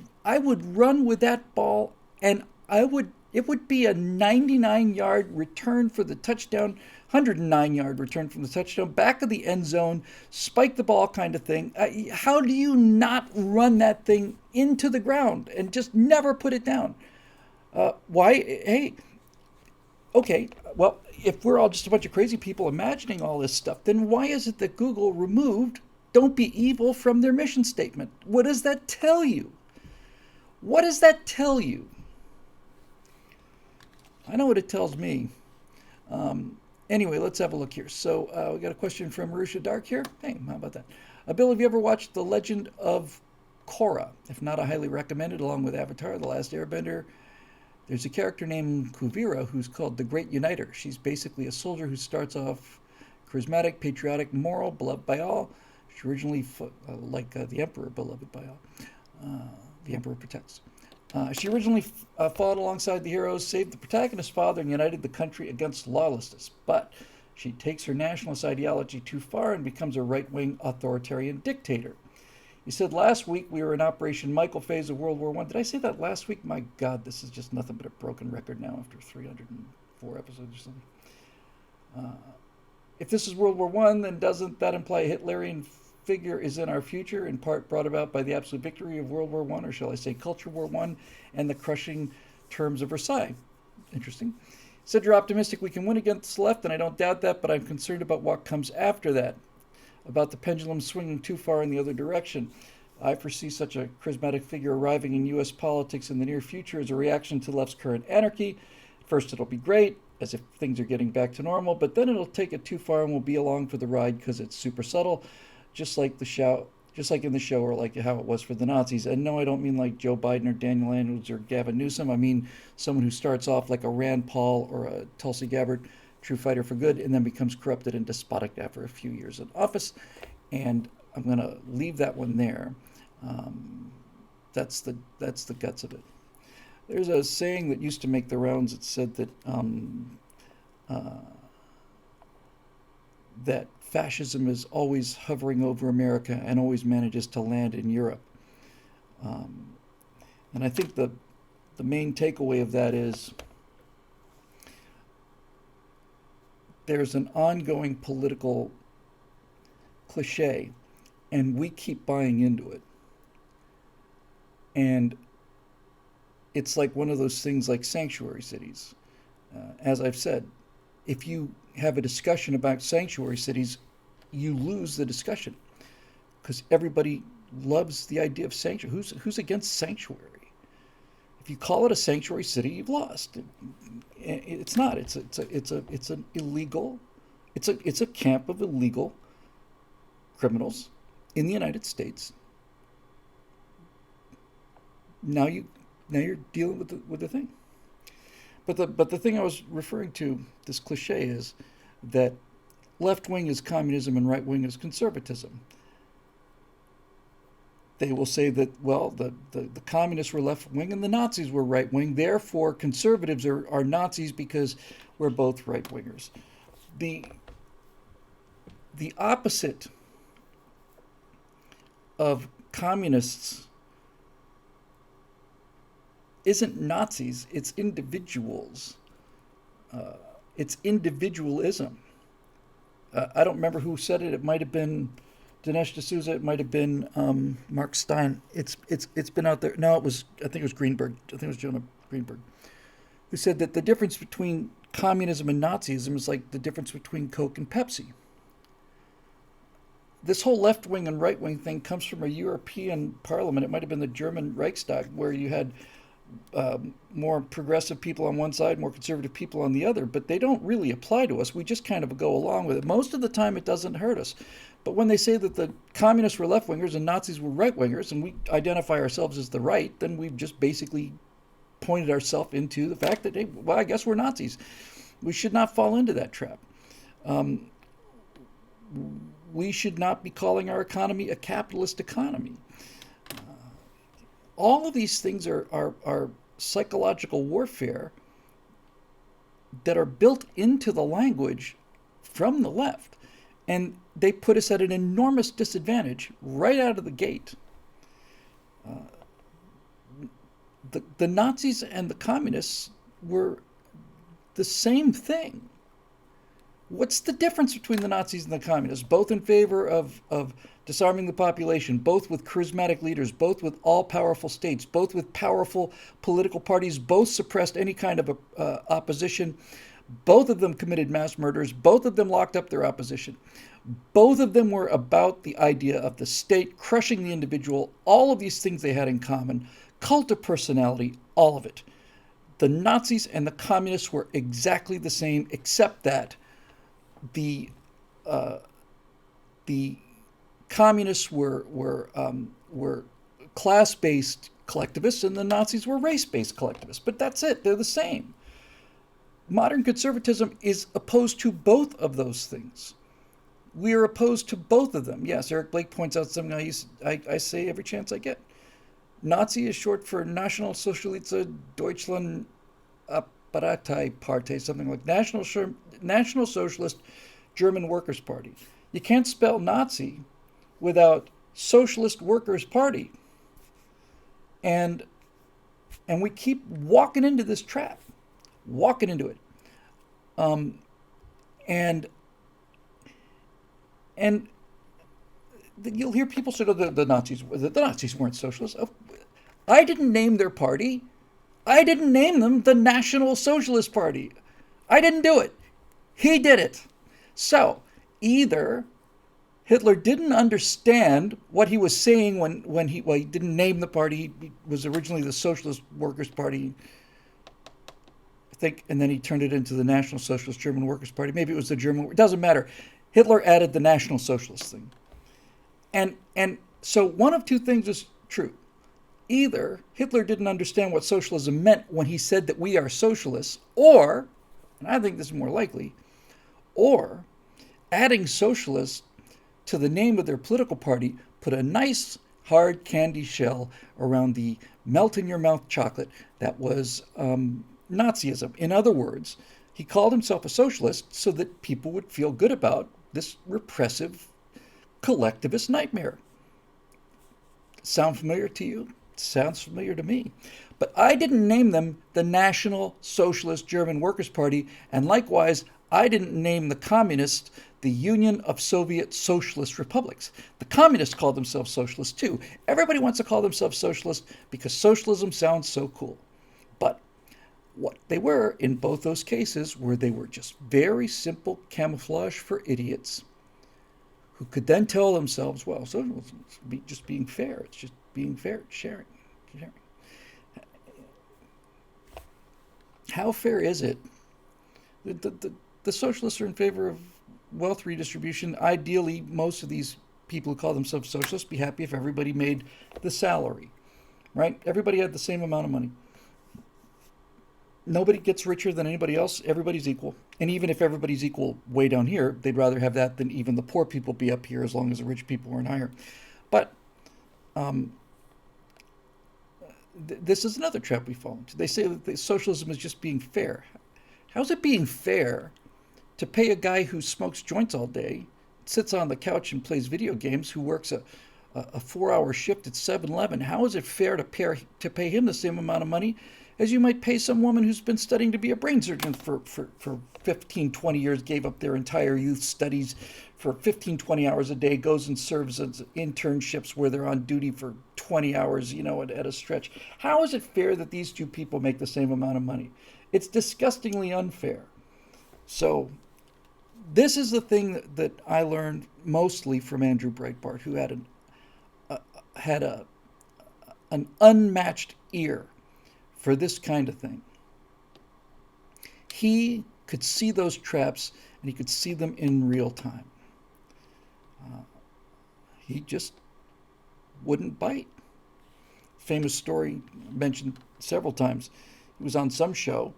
run with that ball, and it would be a 99-yard return for the touchdown, 109-yard return from the touchdown, back of the end zone, spike the ball kind of thing. How do you not run that thing into the ground and just never put it down? Why? Hey, okay, well, if we're all just a bunch of crazy people imagining all this stuff, then why is it that Google removed "Don't be evil" from their mission statement? What does that tell you? What does that tell you? I know what it tells me. Anyway, let's have a look here. So we got a question from Marusha Dark here. Hey, how about that? Bill, have you ever watched The Legend of Korra? If not, I highly recommend it, along with Avatar, The Last Airbender. There's a character named Kuvira who's called the Great Uniter. She's basically a soldier who starts off charismatic, patriotic, moral, beloved by all. She originally, like the Emperor, beloved by all. The Emperor protects. She originally fought alongside the heroes, saved the protagonist's father, and united the country against lawlessness. But she takes her nationalist ideology too far and becomes a right-wing authoritarian dictator. You said last week we were in Operation Michael phase of World War I. Did I say that last week? My God, this is just nothing but a broken record now after 304 episodes or something. If this is World War I, then doesn't that imply a Hitlerian figure is in our future, in part brought about by the absolute victory of World War I, or shall I say Culture War I, and the crushing terms of Versailles? Interesting. Said you're optimistic we can win against the left, and I don't doubt that, but I'm concerned about what comes after that, about the pendulum swinging too far in the other direction. I foresee such a charismatic figure arriving in U.S. politics in the near future as a reaction to the left's current anarchy. At first it'll be great, as if things are getting back to normal, but then it'll take it too far and we'll be along for the ride because it's super subtle, just like in the show, or like how it was for the Nazis. And no, I don't mean like Joe Biden or Daniel Andrews or Gavin Newsom. I mean someone who starts off like a Rand Paul or a Tulsi Gabbard, true fighter for good, and then becomes corrupted and despotic after a few years in office. And I'm going to leave that one there. That's the guts of it. There's a saying that used to make the rounds. It said that that fascism is always hovering over America and always manages to land in Europe. And I think the main takeaway of that is there's an ongoing political cliche, and we keep buying into it. And it's like one of those things like sanctuary cities. As I've said, if you have a discussion about sanctuary cities, you lose the discussion because everybody loves the idea of sanctuary. Who's against sanctuary? If you call it a sanctuary city, you've lost. It's not. It's an illegal. It's a camp of illegal criminals in the United States. Now you're dealing with the thing. But the thing I was referring to, this cliche, is that left wing is communism and right wing is conservatism. They will say that, well, the communists were left wing and the Nazis were right wing. Therefore, conservatives are Nazis because we're both right wingers. The opposite of communists isn't Nazis, it's individuals. It's individualism. I don't remember who said it. It might have been Dinesh D'Souza. It might have been Mark Stein. It's been out there. No, I think it was Greenberg. I think it was Jonah Greenberg, who said that the difference between communism and Nazism is like the difference between Coke and Pepsi. This whole left wing and right wing thing comes from a European parliament. It might have been the German Reichstag, where you had more progressive people on one side, more conservative people on the other, but they don't really apply to us. We just kind of go along with it. Most of the time, it doesn't hurt us. But when they say that the communists were left wingers and Nazis were right wingers, and we identify ourselves as the right, then we've just basically pointed ourselves into the fact that, hey, well, I guess we're Nazis. We should not fall into that trap. We should not be calling our economy a capitalist economy. All of these things are psychological warfare that are built into the language from the left. And they put us at an enormous disadvantage right out of the gate. The Nazis and the communists were the same thing. What's the difference between the Nazis and the communists? Both in favor of disarming the population, both with charismatic leaders, both with all-powerful states, both with powerful political parties, both suppressed any kind of opposition. Both of them committed mass murders. Both of them locked up their opposition. Both of them were about the idea of the state crushing the individual. All of these things they had in common. Cult of personality, all of it. The Nazis and the communists were exactly the same, except that the communists were class-based collectivists and the Nazis were race-based collectivists. But that's it. They're the same. Modern conservatism is opposed to both of those things. We are opposed to both of them. Yes, Eric Blake points out something I say every chance I get. Nazi is short for National Sozialistische Deutschland Partei, something like National Socialist German Workers' Party. You can't spell Nazi without Socialist Workers' Party. And we keep walking into this trap, walking into it. And you'll hear people say, oh, the Nazis weren't socialists. I didn't name their party. I didn't name them the National Socialist Party. I didn't do it. He did it. So either Hitler didn't understand what he was saying when he didn't name the party. He was originally the Socialist Workers' Party, I think, and then he turned it into the National Socialist German Workers' Party. Maybe it was the German. It doesn't matter. Hitler added the National Socialist thing. And so one of two things is true. Either Hitler didn't understand what socialism meant when he said that we are socialists, or, and I think this is more likely, or adding socialist to the name of their political party put a nice hard candy shell around the melt-in-your-mouth chocolate that was Nazism. In other words, he called himself a socialist so that people would feel good about this repressive collectivist nightmare. Sound familiar to you? Sounds familiar to me. But I didn't name them the National Socialist German Workers' Party, and likewise, I didn't name the communists the Union of Soviet Socialist Republics. The communists called themselves socialists too. Everybody wants to call themselves socialist because socialism sounds so cool. But what they were in both those cases were they were just very simple camouflage for idiots who could then tell themselves, well, socialism is just being fair. It's just being fair, sharing. How fair is it? The socialists are in favor of wealth redistribution. Ideally, most of these people who call themselves socialists be happy if everybody made the salary, right? Everybody had the same amount of money. Nobody gets richer than anybody else. Everybody's equal. And even if everybody's equal way down here, they'd rather have that than even the poor people be up here as long as the rich people weren't higher. But This is another trap we fall into. They say that socialism is just being fair. How's it being fair to pay a guy who smokes joints all day, sits on the couch and plays video games, who works a 4 hour shift at 7-Eleven? How is it fair to pay him the same amount of money as you might pay some woman who's been studying to be a brain surgeon for 15, 20 years, gave up their entire youth studies for 15, 20 hours a day, goes and serves as internships where they're on duty for 20 hours, at a stretch? How is it fair that these two people make the same amount of money? It's disgustingly unfair. So this is the thing that I learned mostly from Andrew Breitbart, who had an unmatched ear for this kind of thing. He could see those traps, and he could see them in real time. He just wouldn't bite. Famous story mentioned several times. He was on some show,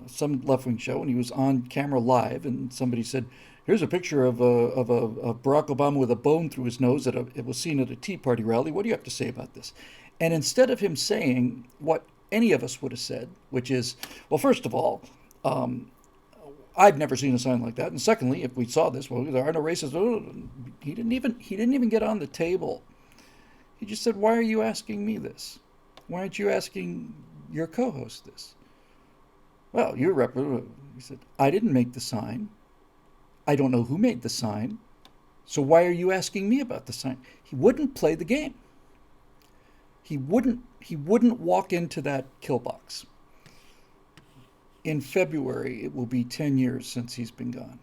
some left-wing show, and he was on camera live, and somebody said, "Here's a picture of a Barack Obama with a bone through his nose it was seen at a Tea Party rally. What do you have to say about this?" And instead of him saying what any of us would have said, which is, well, first of all, I've never seen a sign like that, and secondly, if we saw this, well, there are no racists. He didn't even get on the table. He just said, "Why are you asking me this? Why aren't you asking your co-host this?" "Well, you're He said, "I didn't make the sign. I don't know who made the sign. So why are you asking me about the sign?" He wouldn't play the game. He wouldn't walk into that kill box. In February, it will be 10 years since he's been gone.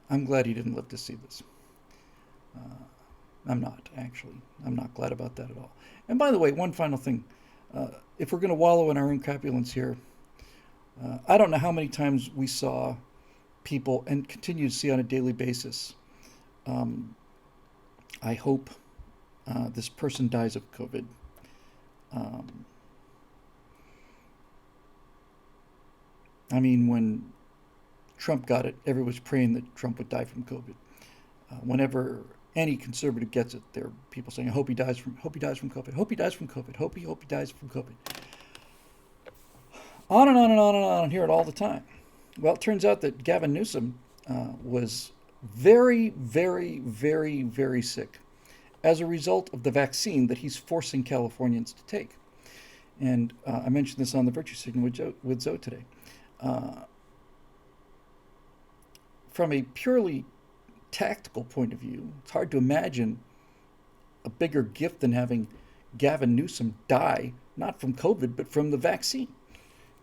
I'm glad he didn't live to see this. I'm not, actually. I'm not glad about that at all. And by the way, one final thing. If we're going to wallow in our own crapulence here, I don't know how many times we saw people, and continue to see on a daily basis. I hope this person dies of COVID. When Trump got it, everyone was praying that Trump would die from COVID. Whenever any conservative gets it, there are people saying, "I hope he dies from COVID. Hope he dies from COVID. Hope he dies from COVID." On and on and on and on. I hear it all the time. Well, it turns out that Gavin Newsom was very, very, very, very sick as a result of the vaccine that he's forcing Californians to take. And I mentioned this on the Virtue Signal with Zoe today. From a purely tactical point of view, it's hard to imagine a bigger gift than having Gavin Newsom die, not from COVID, but from the vaccine.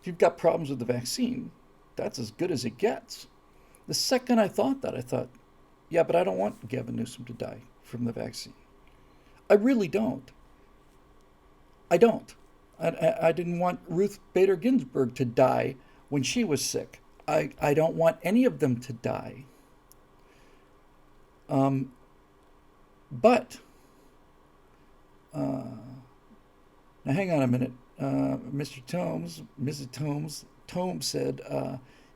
If you've got problems with the vaccine, that's as good as it gets. The second I thought that, I thought, yeah, but I don't want Gavin Newsom to die from the vaccine. I really don't. I don't. I didn't want Ruth Bader Ginsburg to die when she was sick. I don't want any of them to die. But now hang on a minute. Mr. Mrs. Tomes said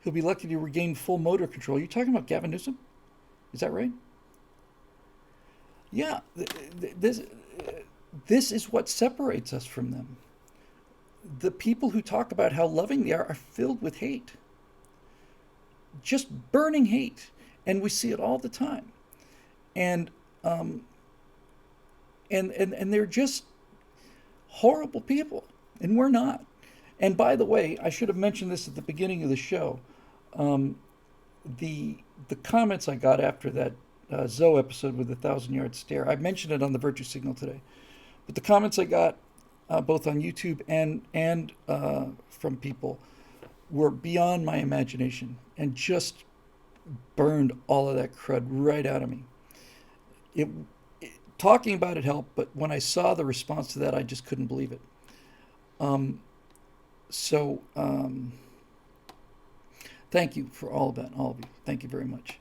he'll be lucky to regain full motor control. You're talking about Gavin Newsom? Is that right? Yeah. This is what separates us from them. The people who talk about how loving they are filled with hate. Just burning hate. And we see it all the time. And they're just horrible people. And we're not. And by the way, I should have mentioned this at the beginning of the show. The comments I got after that Zoe episode with the 1,000-yard stare, I mentioned it on the Virtue Signal today. But the comments I got both on YouTube and from people were beyond my imagination and just burned all of that crud right out of me. Talking about it helped, but when I saw the response to that, I just couldn't believe it. Thank you for all of that, all of you. Thank you very much.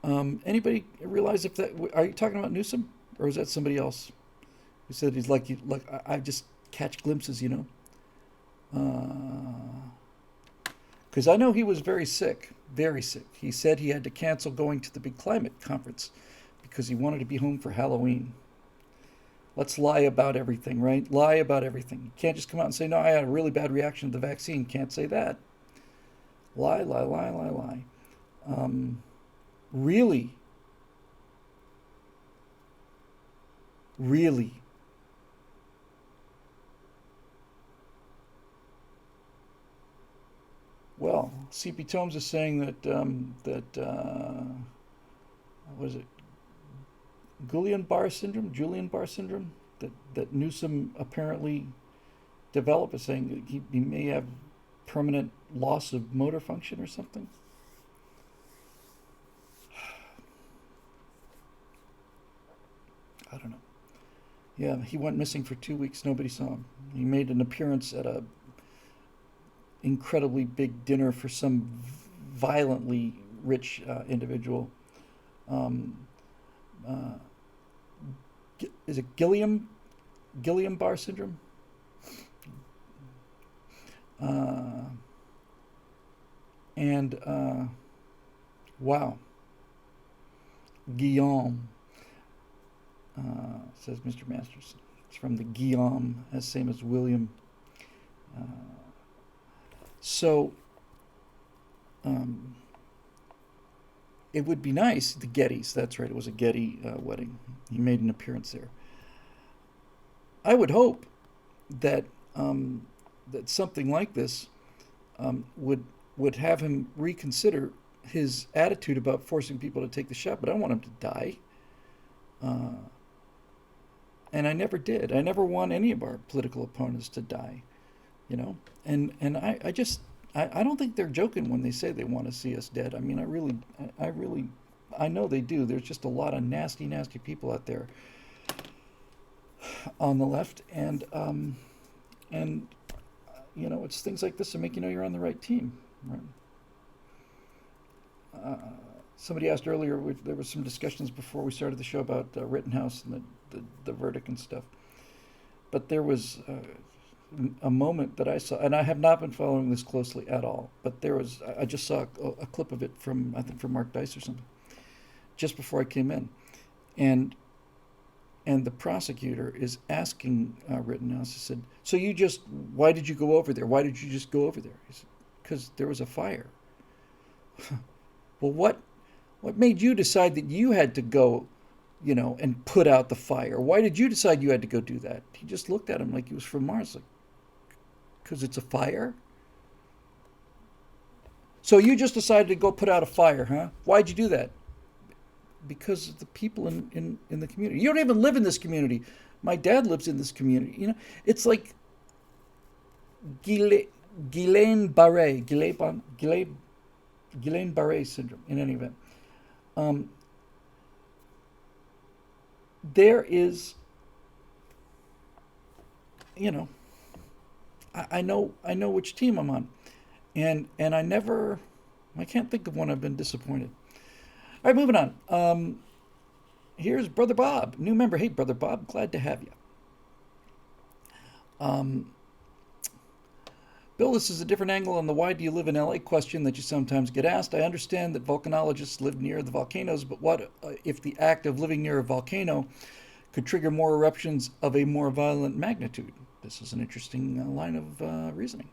Anybody realize if that, are you talking about Newsom, or is that somebody else who said he's like I just catch glimpses, because I know he was very sick, very sick. He said he had to cancel going to the big climate conference because he wanted to be home for Halloween. Let's lie about everything, right? Lie about everything. You can't just come out and say, no, I had a really bad reaction to the vaccine. Can't say that. Lie, lie, lie, lie, lie. Really, really. Well, CP Tomes is saying that what is it? Julian-Barr syndrome, that Newsom apparently developed, is saying that he may have permanent loss of motor function or something. I don't know. Yeah, he went missing for 2 weeks. Nobody saw him. He made an appearance at a incredibly big dinner for some violently rich individual. Um, uh, is it Guillain-Barré syndrome? Uh, and wow, Guillaume, says Mr. Masters. It's from the Guillaume, as same as William. Uh, so um, it would be nice, the Gettys, that's right, it was a Getty wedding. He made an appearance there. I would hope that that something like this would have him reconsider his attitude about forcing people to take the shot. But I don't want him to die, and I never did. I never want any of our political opponents to die, you know. And I don't think they're joking when they say they want to see us dead. I mean, I know they do. There's just a lot of nasty, nasty people out there on the left, and you know, it's things like this that make you know you're on the right team. Right? Somebody asked earlier, there was some discussions before we started the show about Rittenhouse and the verdict and stuff. But there was a moment that I saw, and I have not been following this closely at all, but I just saw a clip of it from, I think, from Mark Dice or something, just before I came in. And the prosecutor is asking Rittenhouse, he said, so why did you go over there? Why did you just go over there? He said, because there was a fire. Well, what made you decide that you had to go, you know, and put out the fire? Why did you decide you had to go do that? He just looked at him like he was from Mars, like, because it's a fire? So you just decided to go put out a fire, huh? Why'd you do that? Because of the people in the community. You don't even live in this community. My dad lives in this community. You know, it's like Guillain-Barré syndrome. In any event, there is, you know, I know which team I'm on, and I can't think of one I've been disappointed. All right, moving on. Here's Brother Bob, new member. Hey, Brother Bob, glad to have you. Bill, this is a different angle on the why do you live in LA question that you sometimes get asked. I understand that volcanologists live near the volcanoes, but what if the act of living near a volcano could trigger more eruptions of a more violent magnitude? This is an interesting line of reasoning.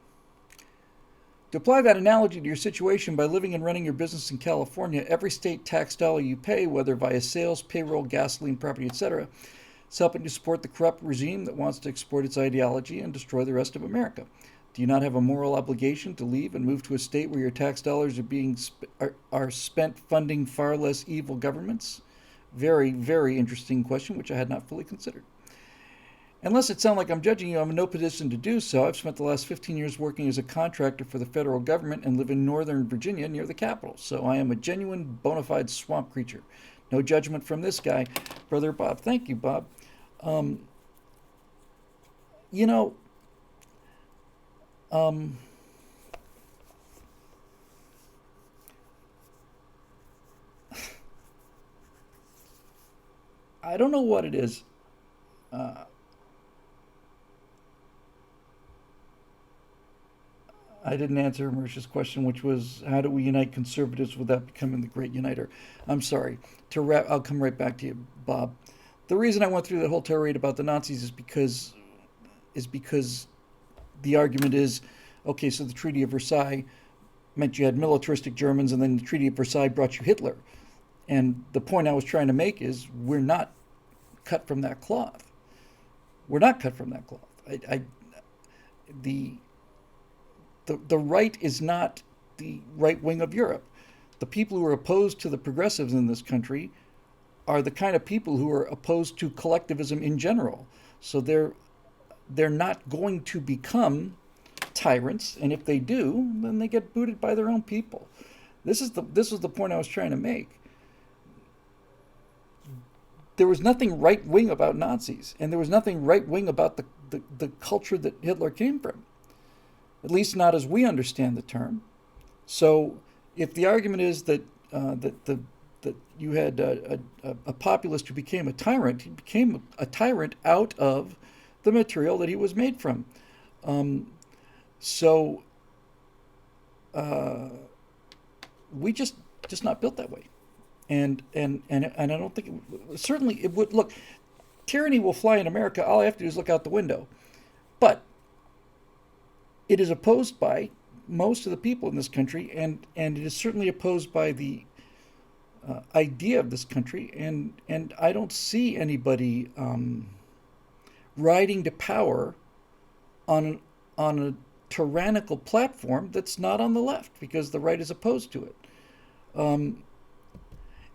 To apply that analogy to your situation, by living and running your business in California, every state tax dollar you pay, whether via sales, payroll, gasoline, property, etc., is helping to support the corrupt regime that wants to export its ideology and destroy the rest of America. Do you not have a moral obligation to leave and move to a state where your tax dollars are spent funding far less evil governments? Very, very interesting question, which I had not fully considered. Unless it sounds like I'm judging you, I'm in no position to do so. I've spent the last 15 years working as a contractor for the federal government and live in northern Virginia near the capital. So I am a genuine, bona fide swamp creature. No judgment from this guy, Brother Bob. Thank you, Bob. You know, I don't know what it is. I didn't answer Marisha's question, which was how do we unite conservatives without becoming the great uniter? I'm sorry. To wrap, I'll come right back to you, Bob. The reason I went through that whole tirade about the Nazis is because the argument is, okay, so the Treaty of Versailles meant you had militaristic Germans, and then the Treaty of Versailles brought you Hitler. And the point I was trying to make is we're not cut from that cloth. We're not cut from that cloth. The the right is not the right wing of Europe. The people who are opposed to the progressives in this country are the kind of people who are opposed to collectivism in general. So they're not going to become tyrants, and if they do, then they get booted by their own people. This was the point I was trying to make. There was nothing right wing about Nazis, and there was nothing right wing about the culture that Hitler came from. At least not as we understand the term. So, if the argument is that that you had a populist who became a tyrant, he became a tyrant out of the material that he was made from. So, we just not built that way. And I don't think certainly it would look. Tyranny will fly in America. All I have to do is look out the window, but it is opposed by most of the people in this country, and it is certainly opposed by the idea of this country. And I don't see anybody riding to power on a tyrannical platform that's not on the left, because the right is opposed to it.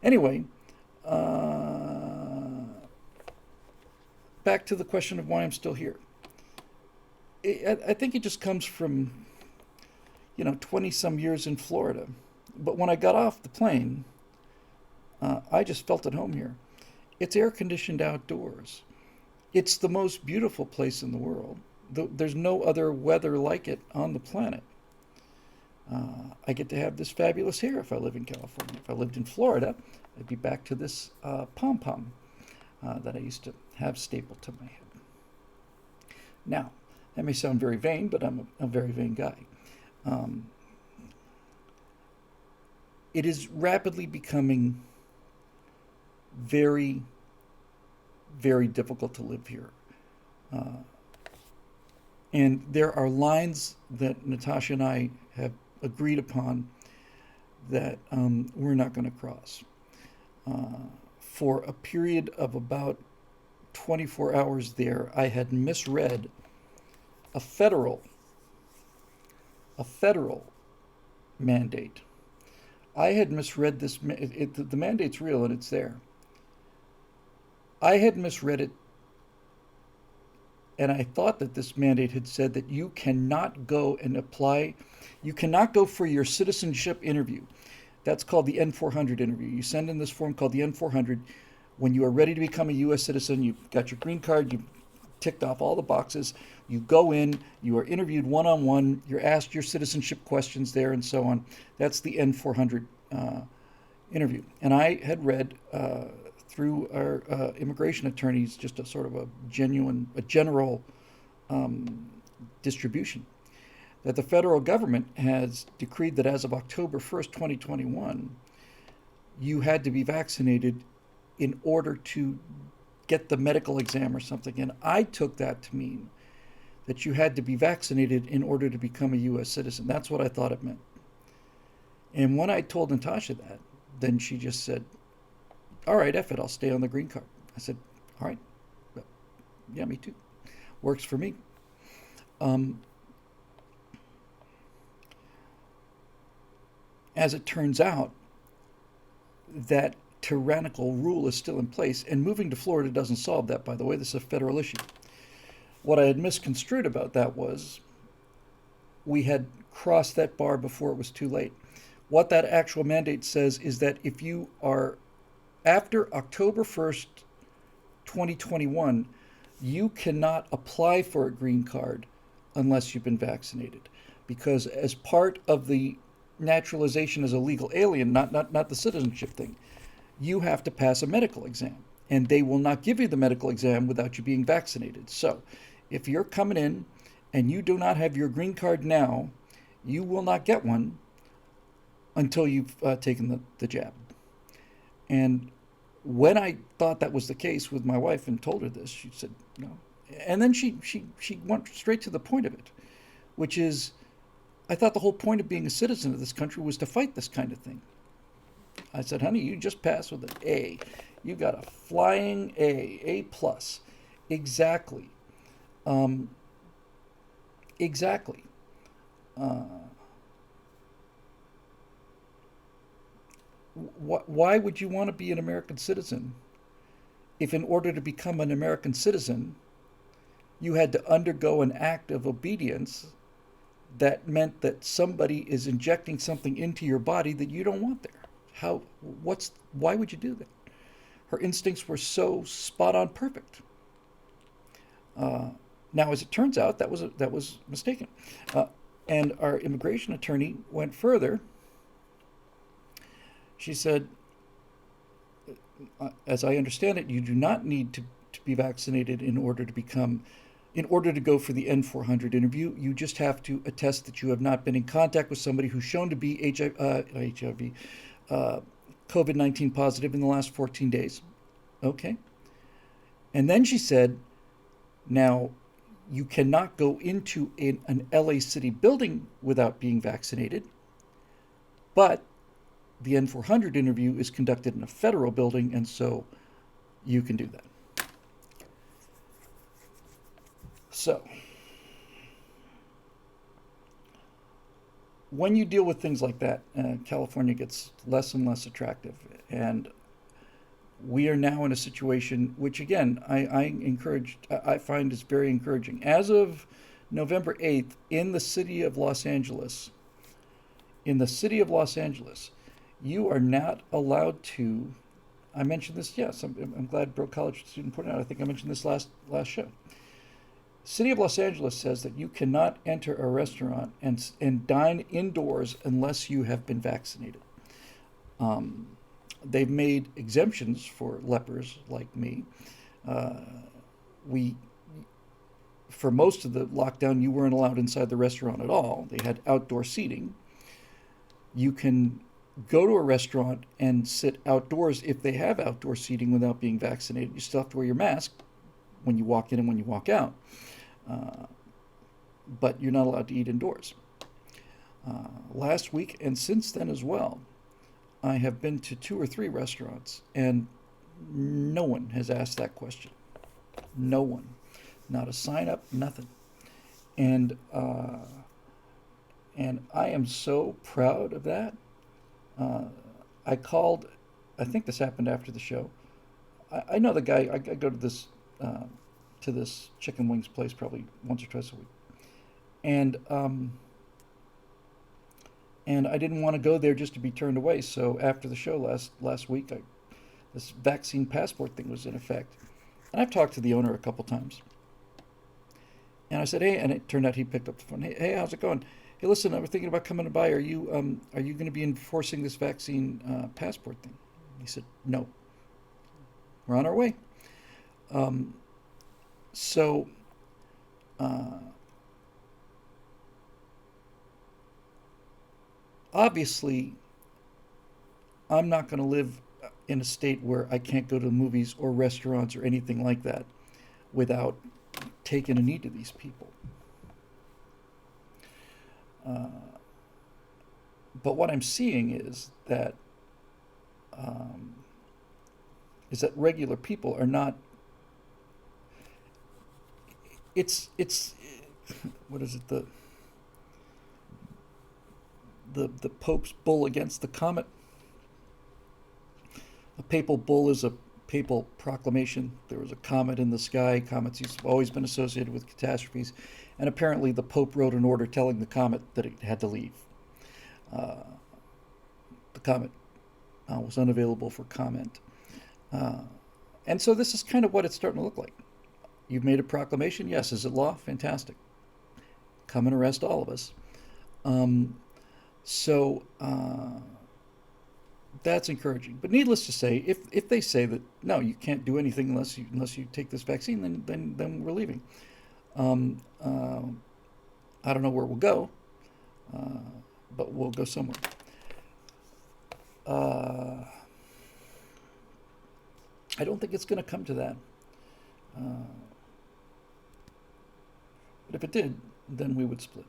Anyway, back to the question of why I'm still here. I think it just comes from, 20 some years in Florida. But when I got off the plane, I just felt at home here. It's air conditioned outdoors. It's the most beautiful place in the world. There's no other weather like it on the planet. I get to have this fabulous hair if I live in California. If I lived in Florida, I'd be back to this pom-pom that I used to have stapled to my head. Now, that may sound very vain, but I'm a very vain guy. It is rapidly becoming very, very difficult to live here. And there are lines that Natasha and I have agreed upon that we're not going to cross. For a period of about 24 hours there, I had misread a federal mandate. I had misread this. The mandate's real and it's there. I had misread it, and I thought that this mandate had said that you cannot go and apply, you cannot go for your citizenship interview. That's called the N-400 interview. You send in this form called the N-400. When you are ready to become a U.S. citizen, you've got your green card, you've ticked off all the boxes, you go in, you are interviewed one-on-one, you're asked your citizenship questions there and so on. That's the N-400 interview. And I had read through our immigration attorneys just a sort of a general distribution, that the federal government has decreed that as of October 1st, 2021, you had to be vaccinated in order to get the medical exam or something. And I took that to mean that you had to be vaccinated in order to become a U.S. citizen. That's what I thought it meant. And when I told Natasha that, then she just said, all right, F it, I'll stay on the green card. I said, all right, well, yeah, me too. Works for me. As it turns out, that tyrannical rule is still in place, and moving to Florida doesn't solve that, by the way. This is a federal issue. What I had misconstrued about that was we had crossed that bar before it was too late. What that actual mandate says is that if you are after October 1st, 2021, you cannot apply for a green card unless you've been vaccinated, because as part of the naturalization as a legal alien, not the citizenship thing, you have to pass a medical exam, and they will not give you the medical exam without you being vaccinated. So if you're coming in and you do not have your green card now, you will not get one until you've taken the jab. And when I thought that was the case with my wife and told her this, she said no. And then she went straight to the point of it, which is, I thought the whole point of being a citizen of this country was to fight this kind of thing. I said, honey, you just passed with an A. You got a flying A plus. Exactly. Exactly. Why would you want to be an American citizen if, in order to become an American citizen, you had to undergo an act of obedience that meant that somebody is injecting something into your body that you don't want there? Why would you do that? Her instincts were so spot on perfect. Now, as it turns out, that was mistaken. And our immigration attorney went further. She said, as I understand it, you do not need to be vaccinated in order to go for the N400 interview. You just have to attest that you have not been in contact with somebody who's shown to be COVID-19 positive in the last 14 days. Okay. And then she said, now, you cannot go into an LA City building without being vaccinated, but the N400 interview is conducted in a federal building, and so you can do that. So, when you deal with things like that, California gets less and less attractive. And we are now in a situation which, again, I find is very encouraging. As of November 8th, in the city of Los Angeles, you are not allowed to. I mentioned this. Yes, I'm glad Broke College student pointed out. I think I mentioned this last show. City of Los Angeles says that you cannot enter a restaurant and dine indoors unless you have been vaccinated. They've made exemptions for lepers like me. For most of the lockdown, you weren't allowed inside the restaurant at all. They had outdoor seating. You can go to a restaurant and sit outdoors if they have outdoor seating without being vaccinated. You still have to wear your mask when you walk in and when you walk out. But you're not allowed to eat indoors. Last week and since then as well, I have been to 2 or 3 restaurants, and no one has asked that question. No one. Not a sign up, nothing. And I am so proud of that. I called, I think this happened after the show. I know the guy. I go to this chicken wings place probably once or twice a week, and I didn't want to go there just to be turned away. So after the show last week, this vaccine passport thing was in effect, and I've talked to the owner a couple times, and I said, hey, and it turned out he picked up the phone. Hey, how's it going? Hey, listen, I was thinking about coming by. Are you going to be enforcing this vaccine passport thing? He said, no. We're on our way. So, obviously, I'm not going to live in a state where I can't go to movies or restaurants or anything like that without taking a knee to these people. But what I'm seeing is that regular people are not. It's what is it, the Pope's bull against the comet? A papal bull is a papal proclamation. There was a comet in the sky. Comets have always been associated with catastrophes, and apparently the Pope wrote an order telling the comet that it had to leave. The comet was unavailable for comment. And so this is kind of what it's starting to look like. You've made a proclamation. Yes. Is it law? Fantastic. Come and arrest all of us. So that's encouraging. But needless to say, if they say that no, you can't do anything unless you take this vaccine, then we're leaving. I don't know where we'll go. but we'll go somewhere. Uh, I don't think it's going to come to that. But if it did, then we would split.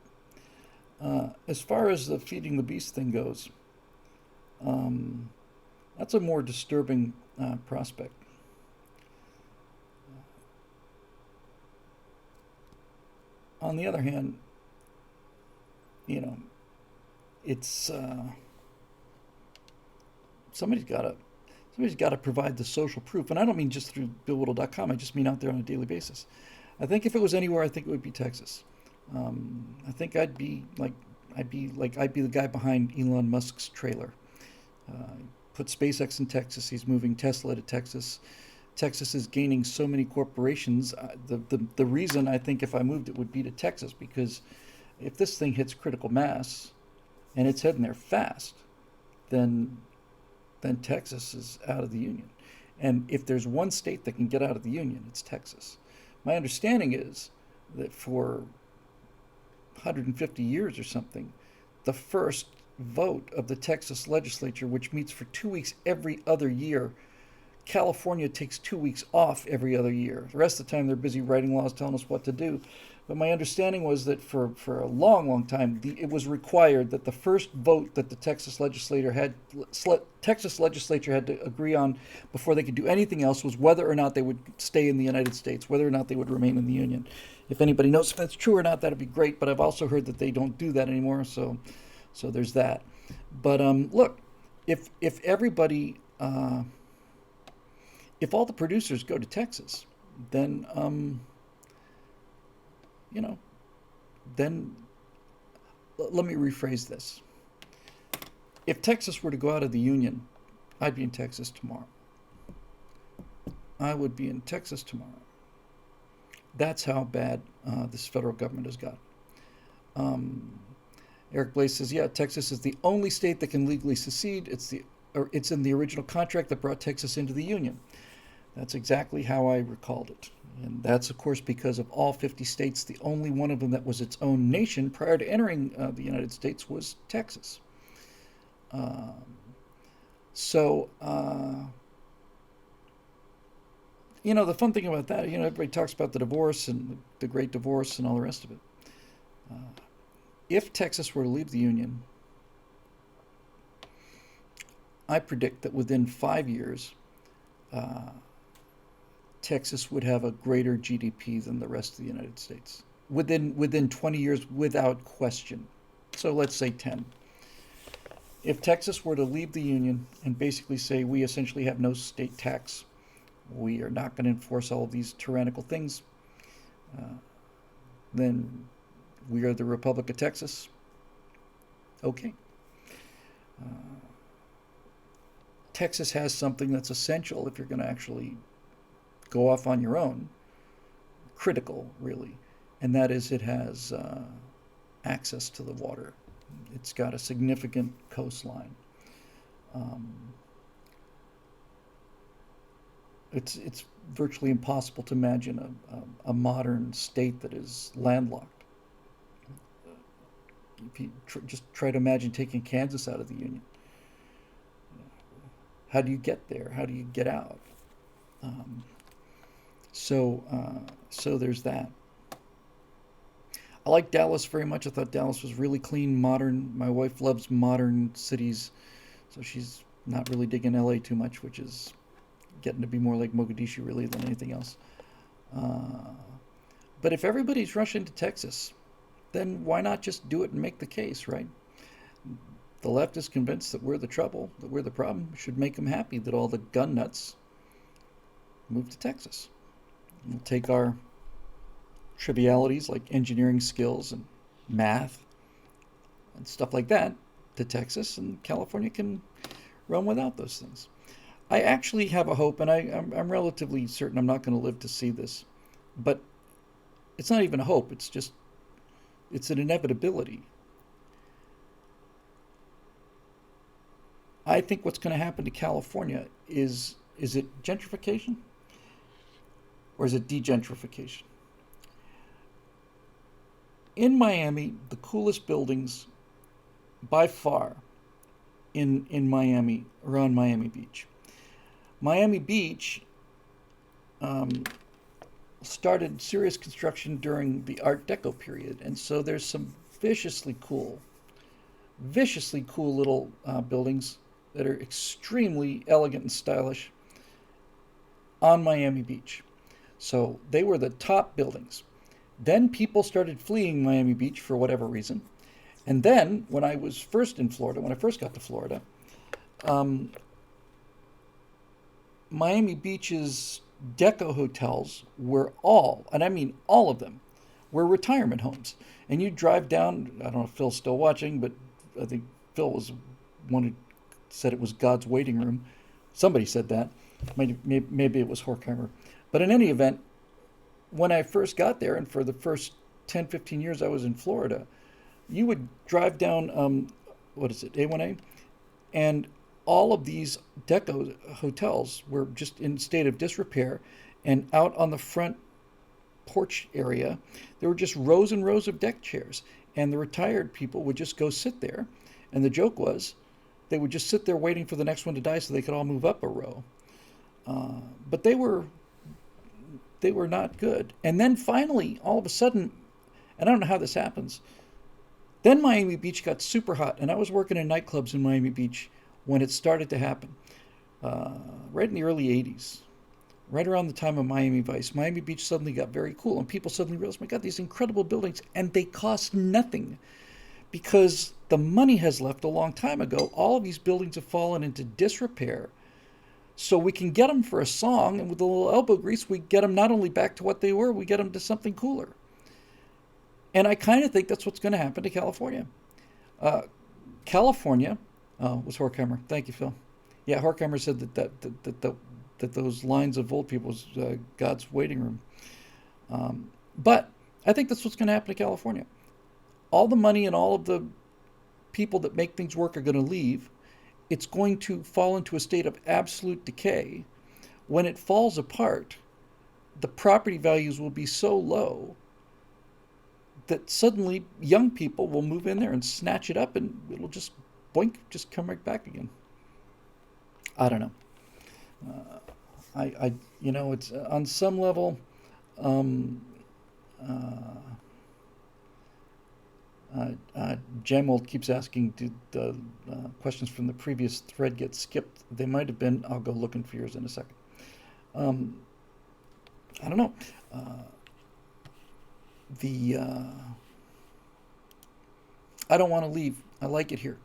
As far as the feeding the beast thing goes, um, that's a more disturbing prospect. On the other hand, you know, it's somebody's got to somebody's got to provide the social proof, and I don't mean just through BillWhittle.com. I just mean out there on a daily basis. I think if it was anywhere, I think it would be Texas. I think I'd be the guy behind Elon Musk's trailer. Put SpaceX in Texas. He's moving Tesla to Texas. Texas is gaining so many corporations. The reason I think if I moved it would be to Texas, because if this thing hits critical mass and it's heading there fast, then Texas is out of the union. And if there's one state that can get out of the union, it's Texas. My understanding is that for 150 years or something, the first vote of the Texas legislature, which meets for 2 weeks every other year, California takes 2 weeks off every other year. The rest of the time, they're busy writing laws telling us what to do. But my understanding was that for a long, long time, it was required that the first vote that the Texas legislature had to agree on before they could do anything else was whether or not they would stay in the United States, whether or not they would remain in the Union. If anybody knows if that's true or not, that'd be great. But I've also heard that they don't do that anymore. So there's that. But look, if everybody, if all the producers go to Texas, then you know, then let me rephrase this. If Texas were to go out of the union, I'd be in Texas tomorrow. I would be in Texas tomorrow. That's how bad this federal government has got. Eric Blaze says, yeah, Texas is the only state that can legally secede. It's in the original contract that brought Texas into the union. That's exactly how I recalled it. And that's, of course, because of all 50 states, the only one of them that was its own nation prior to entering the United States was Texas. So, the fun thing about that, everybody talks about the divorce and the Great Divorce and all the rest of it. If Texas were to leave the Union, I predict that within 5 years, Texas would have a greater GDP than the rest of the United States. Within 20 years, without question. So let's say 10. If Texas were to leave the Union and basically say we essentially have no state tax, we are not going to enforce all of these tyrannical things, then we are the Republic of Texas. Okay. Texas has something that's essential if you're going to actually go off on your own, critical, really, and that is it has access to the water. It's got a significant coastline. It's virtually impossible to imagine a modern state that is landlocked. If you just try to imagine taking Kansas out of the Union, how do you get there? How do you get out? So there's that. I like Dallas very much. I thought Dallas was really clean, modern. My wife loves modern cities, so she's not really digging LA too much, which is getting to be more like Mogadishu really than anything else. But if everybody's rushing to Texas, then why not just do it and make the case, right? The left is convinced that we're the trouble, that we're the problem. It should make them happy that all the gun nuts move to Texas. We'll take our trivialities like engineering skills and math and stuff like that to Texas, and California can run without those things. I actually have a hope, and I'm relatively certain I'm not going to live to see this, but it's not even a hope. It's an inevitability. I think what's going to happen to California is it gentrification or is it degentrification? In Miami, the coolest buildings by far in Miami, around Miami Beach. Miami Beach um, started serious construction during the Art Deco period, and so there's some viciously cool little buildings that are extremely elegant and stylish on Miami Beach. So they were the top buildings. Then people started fleeing Miami Beach for whatever reason. And then, when I was first in Florida, when I first got to Florida, um, Miami Beach's deco hotels were all, and I mean all of them, were retirement homes. And you drive down, I don't know if Phil's still watching, but I think Phil was one who said it was God's waiting room. Somebody said that. Maybe it was Horkheimer. But in any event, when I first got there, and for the first 10, 15 years I was in Florida, you would drive down, what is it, A1A? And all of these deco hotels were just in state of disrepair. And out on the front porch area, there were just rows and rows of deck chairs. And the retired people would just go sit there. And the joke was they would just sit there waiting for the next one to die so they could all move up a row. But they were not good. And then finally, all of a sudden, and I don't know how this happens, then Miami Beach got super hot. And I was working in nightclubs in Miami Beach when it started to happen, right in the early 80s, right around the time of Miami Vice. Miami Beach suddenly got very cool, and people suddenly realized, my God, these incredible buildings, and they cost nothing because the money has left a long time ago. All of these buildings have fallen into disrepair. So we can get them for a song, and with a little elbow grease, we get them not only back to what they were, we get them to something cooler. And I kind of think that's what's going to happen to California. California, was Horkheimer. Thank you, Phil. Yeah, Horkheimer said that those lines of old people was God's waiting room. But I think that's what's going to happen to California. All the money and all of the people that make things work are going to leave. It's going to fall into a state of absolute decay. When it falls apart, the property values will be so low that suddenly young people will move in there and snatch it up, and it'll just boink, just come right back again. I don't know. It's on some level. Um, Jamold keeps asking, did the questions from the previous thread get skipped? They might have been. I'll go looking for yours in a second. I don't know. I don't want to leave. I like it here,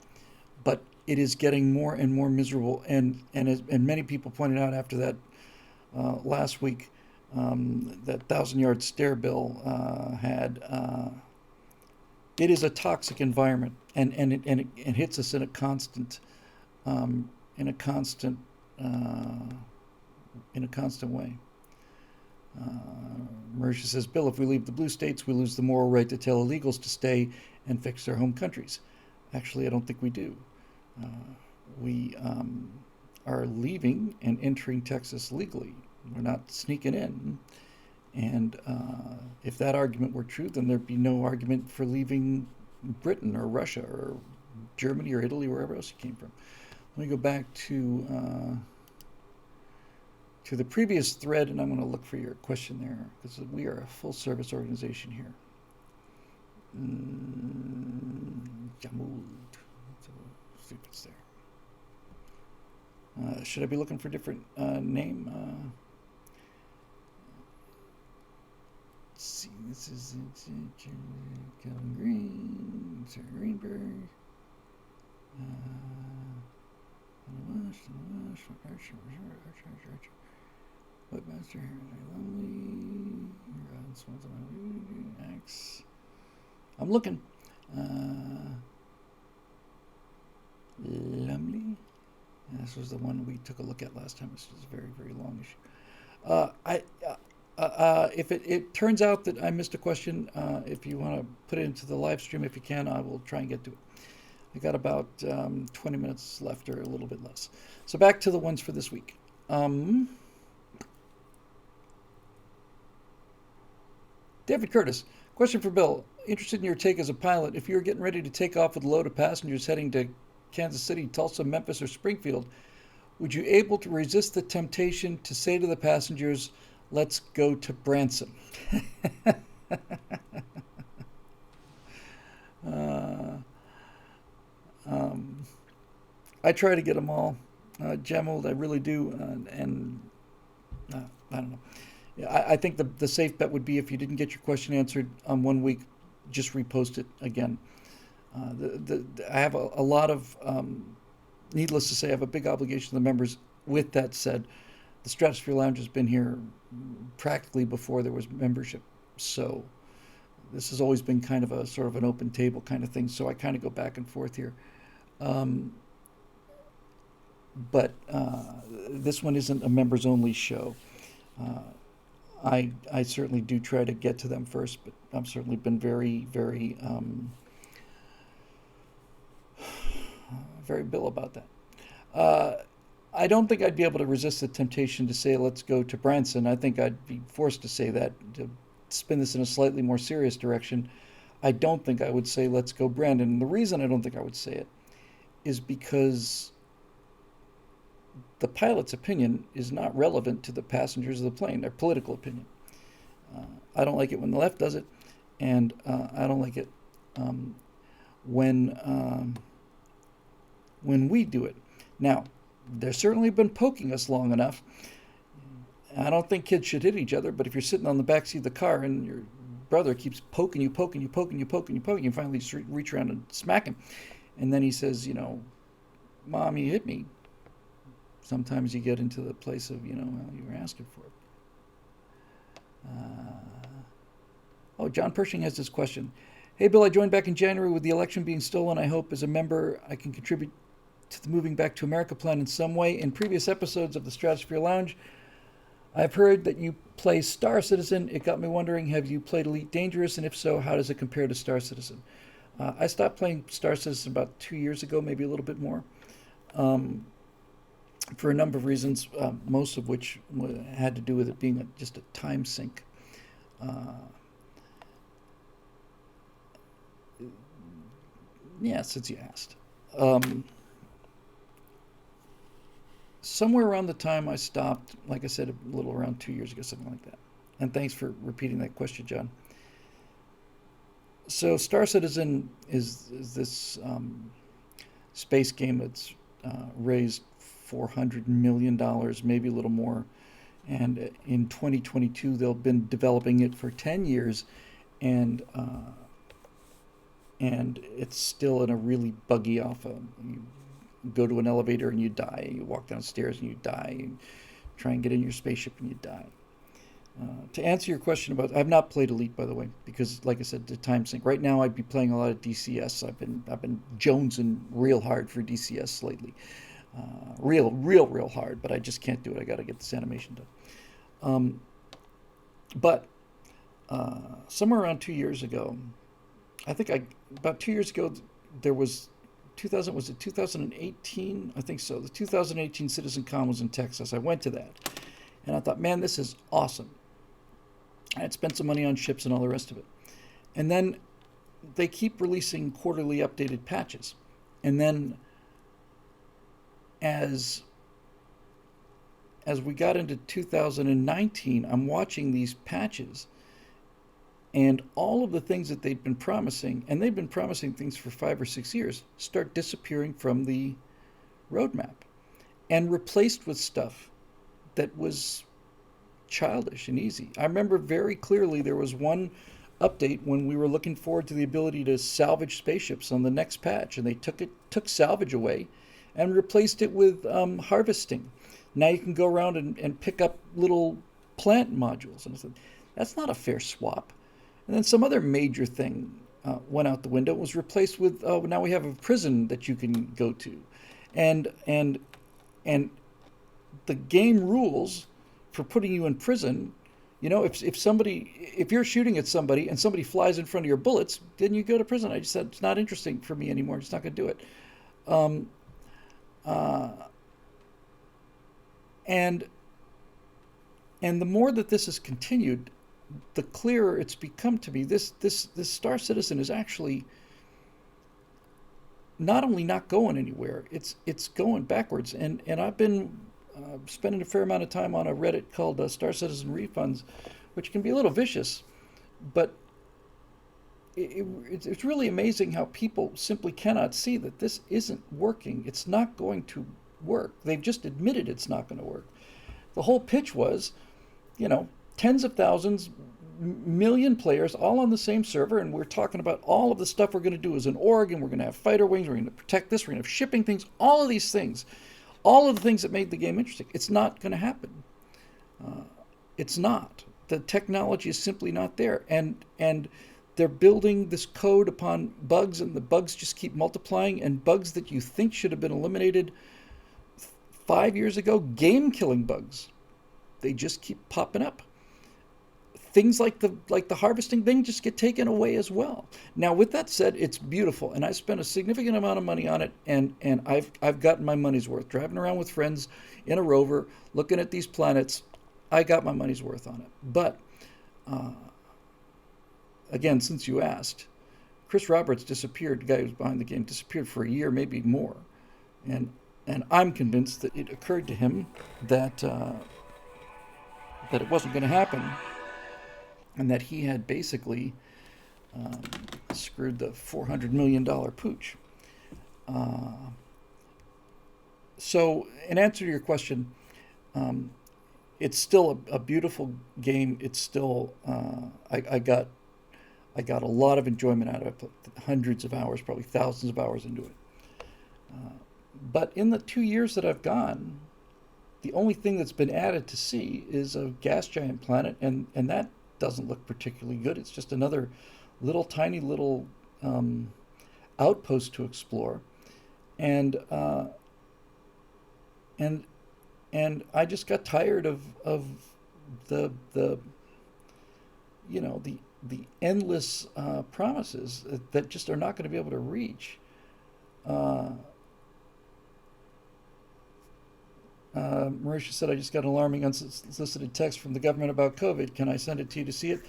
but it is getting more and more miserable. And many people pointed out after that last week, that 1,000-yard stair bill had. It is a toxic environment, and it hits us in a constant in a constant way. Marisha says, Bill, if we leave the blue states, we lose the moral right to tell illegals to stay and fix their home countries. Actually, I don't think we do. We are leaving and entering Texas legally. We're not sneaking in. And if that argument were true, then there'd be no argument for leaving Britain or Russia or Germany or Italy, wherever else you came from. Let me go back to the previous thread, and I'm going to look for your question there, because we are a full-service organization here. Jamud. So, see if it's there. Should I be looking for a different name? Let's see. This is Kevin Green, Sarah Greenberg. Webmaster, Lonely. X. I'm looking. Lumley. This was the one we took a look at last time. This was a very, very long issue. If it turns out that I missed a question, if you want to put it into the live stream, if you can, I will try and get to it. I got about 20 minutes left, or a little bit less. So back to the ones for this week. David Curtis, question for Bill. Interested in your take as a pilot. If you were getting ready to take off with a load of passengers heading to Kansas City, Tulsa, Memphis, or Springfield, would you able to resist the temptation to say to the passengers, "Let's go to Branson"? Uh, um, I try to get them all, Gemald, I really do, and I don't know. Yeah, I think the safe bet would be if you didn't get your question answered on 1 week, just repost it again. I have a lot of, needless to say, I have a big obligation to the members. With that said, the Stratosphere Lounge has been here practically before there was membership. So this has always been kind of a sort of an open table kind of thing. So I kind of go back and forth here. Um, but this one isn't a members only show. Uh, I certainly do try to get to them first, but I've certainly been very very Bill about that. Uh, I don't think I'd be able to resist the temptation to say, "Let's go to Branson." I think I'd be forced to say that. To spin this in a slightly more serious direction, I don't think I would say, "Let's go Brandon." And the reason I don't think I would say it is because the pilot's opinion is not relevant to the passengers of the plane, their political opinion. I don't like it when the left does it, and I don't like it um, when when we do it. Now, they've certainly been poking us long enough. I don't think kids should hit each other, but if you're sitting on the back seat of the car and your brother keeps poking you, you finally just reach around and smack him. And then he says, "Mom, you hit me." Sometimes you get into the place of, well, you were asking for it. John Pershing has this question. "Hey, Bill, I joined back in January with the election being stolen. I hope as a member I can contribute to the Moving Back to America plan in some way. In previous episodes of the Stratosphere Lounge, I've heard that you play Star Citizen. It got me wondering, have you played Elite Dangerous? And if so, how does it compare to Star Citizen?" I stopped playing Star Citizen about 2 years ago, maybe a little bit more, for a number of reasons, most of which had to do with it being just a time sink. Yeah, since you asked. Somewhere around the time I stopped, like I said, a little around 2 years ago, something like that. And thanks for repeating that question, John. So Star Citizen is this space game that's raised $400 million, maybe a little more. And in 2022, they'll been developing it for 10 years, and it's still in a really buggy alpha. You go to an elevator and you die. You walk downstairs and you die. You try and get in your spaceship and you die. To answer your question about, I've not played Elite, by the way, because, like I said, the time sink. Right now, I'd be playing a lot of DCS. I've been jonesing real hard for DCS lately, real hard. But I just can't do it. I got to get this animation done. But somewhere around 2 years ago, about 2 years ago, there was 2018? I think so. The 2018 CitizenCon was in Texas. I went to that, and I thought, man, this is awesome. I had spent some money on ships and all the rest of it. And then they keep releasing quarterly updated patches. And then as we got into 2019, I'm watching these patches, and all of the things that they'd been promising, and they've been promising things for 5 or 6 years, start disappearing from the roadmap and replaced with stuff that was childish and easy. I remember very clearly there was one update when we were looking forward to the ability to salvage spaceships on the next patch, and they took salvage away and replaced it with harvesting. Now you can go around and pick up little plant modules. And I said, that's not a fair swap. And then some other major thing went out the window. It was replaced with, oh, now we have a prison that you can go to. And the game rules for putting you in prison, if you're shooting at somebody and somebody flies in front of your bullets, then you go to prison. I just said, it's not interesting for me anymore. I'm just not going to do it. And the more that this has continued, the clearer it's become to me. This Star Citizen is actually not only not going anywhere, it's going backwards. And I've been spending a fair amount of time on a Reddit called Star Citizen Refunds, which can be a little vicious, but it's really amazing how people simply cannot see that this isn't working. It's not going to work. They've just admitted it's not going to work. The whole pitch was, tens of thousands, million players all on the same server, and we're talking about all of the stuff we're going to do as an org, and we're going to have fighter wings, we're going to protect this, we're going to have shipping things, all of these things, all of the things that made the game interesting. It's not going to happen. It's not. The technology is simply not there, and they're building this code upon bugs, and the bugs just keep multiplying, and bugs that you think should have been eliminated 5 years ago, game-killing bugs, they just keep popping up. Things like the harvesting thing just get taken away as well. Now, with that said, it's beautiful, and I spent a significant amount of money on it, and I've gotten my money's worth. Driving around with friends in a rover, looking at these planets, I got my money's worth on it. But again, since you asked, Chris Roberts disappeared. The guy who was behind the game disappeared for a year, maybe more, and I'm convinced that it occurred to him that it wasn't going to happen, and that he had basically screwed the $400 million pooch. So, in answer to your question, it's still a beautiful game. It's still I got a lot of enjoyment out of it. I put hundreds of hours, probably thousands of hours into it. But in the 2 years that I've gone, the only thing that's been added to see is a gas giant planet, and that doesn't look particularly good. It's just another tiny little outpost to explore, and I just got tired of the endless promises that just are not going to be able to reach. Marisha said, I just got an alarming unsolicited text from the government about COVID. Can I send it to you to see it?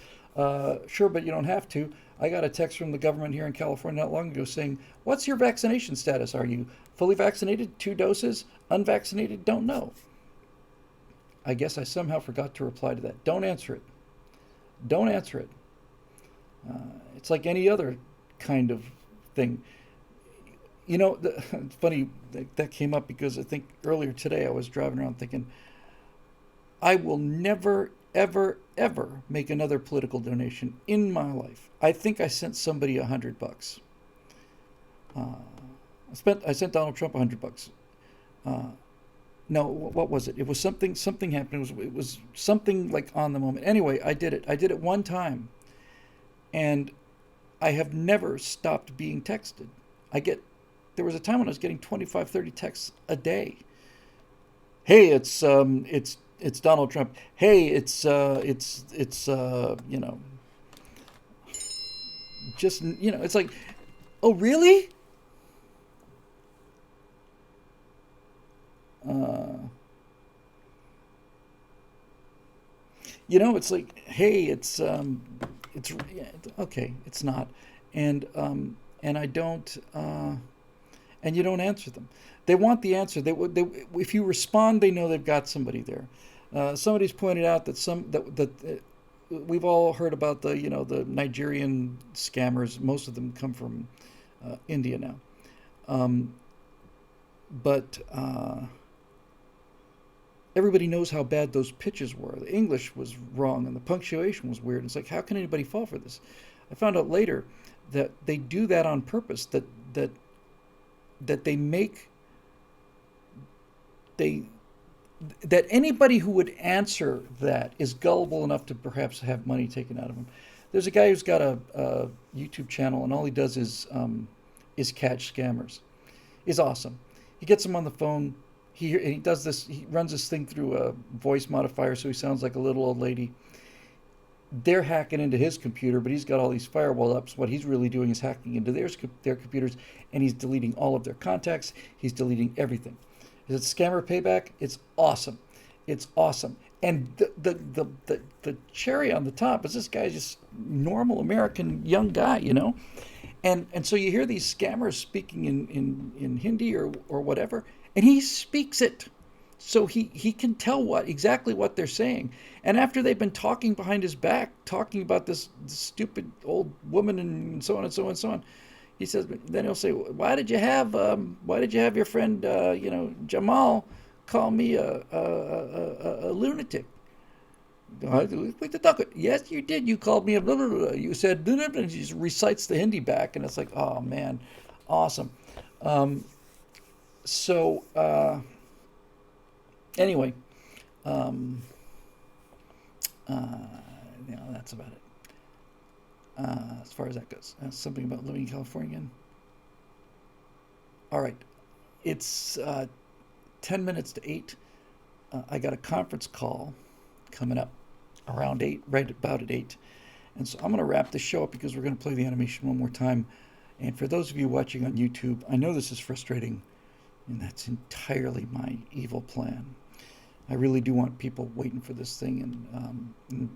Sure, but you don't have to. I got a text from the government here in California not long ago saying, what's your vaccination status? Are you fully vaccinated? 2 doses? Unvaccinated? Don't know. I guess I somehow forgot to reply to that. Don't answer it. Don't answer it. It's like any other kind of thing. It's funny that came up because I think earlier today I was driving around thinking, I will never, ever, ever make another political donation in my life. I think I sent somebody $100. I sent Donald Trump $100. No, what was it? It was something happened. It was something like on the moment. Anyway, I did it. I did it one time, and I have never stopped being texted. There was a time when I was getting 25, 30 texts a day. Hey, it's Donald Trump. Hey, it's it's like, oh really? It's like, hey, it's okay, it's not, and I don't. And you don't answer them. They want the answer. If you respond, they know they've got somebody there. Somebody's pointed out that we've all heard about the Nigerian scammers. Most of them come from India now, but everybody knows how bad those pitches were. The English was wrong and the punctuation was weird. It's like, how can anybody fall for this? I found out later that they do that on purpose. That anybody who would answer that is gullible enough to perhaps have money taken out of him. There's a guy who's got a YouTube channel, and all he does is catch scammers. He's awesome. He gets them on the phone. He does this. He runs this thing through a voice modifier, so he sounds like a little old lady. They're hacking into his computer, but he's got all these firewall ups. What he's really doing is hacking into their computers, and he's deleting all of their contacts. He's deleting everything. Is it scammer payback? It's awesome. It's awesome. And the cherry on the top is this guy's just normal American young guy, you know? And so you hear these scammers speaking in Hindi or whatever, and he speaks it. So he can tell exactly what they're saying. And after they've been talking behind his back, talking about this stupid old woman and so on and so on and so on, he says, then he'll say, why did you have your friend, Jamal call me a lunatic? Yes, you did. You called me a blah, blah, blah. You said blah, blah, blah. And he just recites the Hindi back, and it's like, oh man, awesome. Um, so anyway, um, uh, that's about it. As far as that goes, something about living in California again. All right, it's 10 minutes to 8. I got a conference call coming up around 8, right about at 8. And so I'm going to wrap this show up because we're going to play the animation one more time. And for those of you watching on YouTube, I know this is frustrating, and that's entirely my evil plan. I really do want people waiting for this thing. And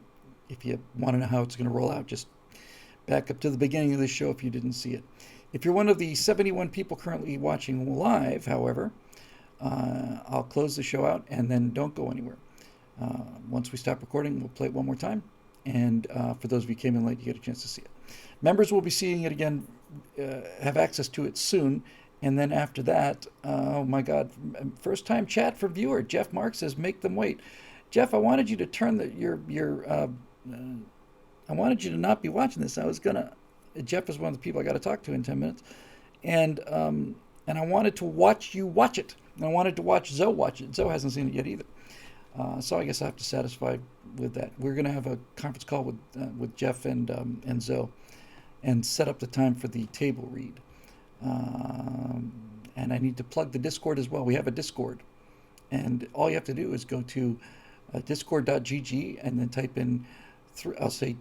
if you want to know how it's going to roll out, just back up to the beginning of the show if you didn't see it. If you're one of the 71 people currently watching live, however, I'll close the show out and then don't go anywhere. Once we stop recording, we'll play it one more time. And for those of you who came in late, you get a chance to see it. Members will be seeing it again, have access to it soon. And then after that, oh my God, first time chat for viewer. Jeff Mark says, make them wait. Jeff, I wanted you to turn I wanted you to not be watching this. Jeff is one of the people I got to talk to in 10 minutes. And I wanted to watch you watch it. And I wanted to watch Zoe watch it. Zoe hasn't seen it yet either. So I guess I have to satisfy with that. We're going to have a conference call with Jeff and Zoe and set up the time for the table read. And I need to plug the Discord as well. We have a Discord. And all you have to do is go to discord.gg and then type in, I'll say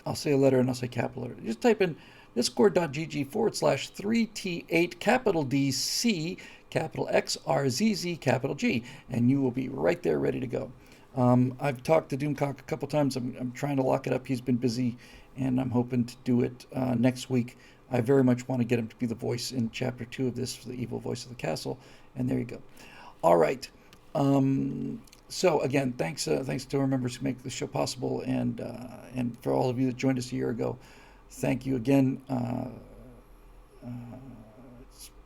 a letter and I'll say capital letter. Just type in discord.gg/3T8 capital DC capital XRZZ capital G, and you will be right there ready to go. I've talked to Doomcock a couple times. I'm trying to lock it up. He's been busy, and I'm hoping to do it next week. I very much want to get him to be the voice in Chapter 2 of this, the evil voice of the castle, and there you go. All right. So again, thanks to our members who make the show possible, and for all of you that joined us a year ago, thank you again.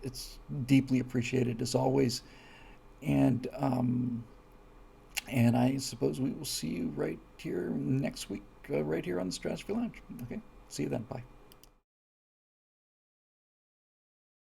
It's deeply appreciated as always, and I suppose we will see you right here next week, right here on the Stratosphere Lounge. Okay, see you then. Bye.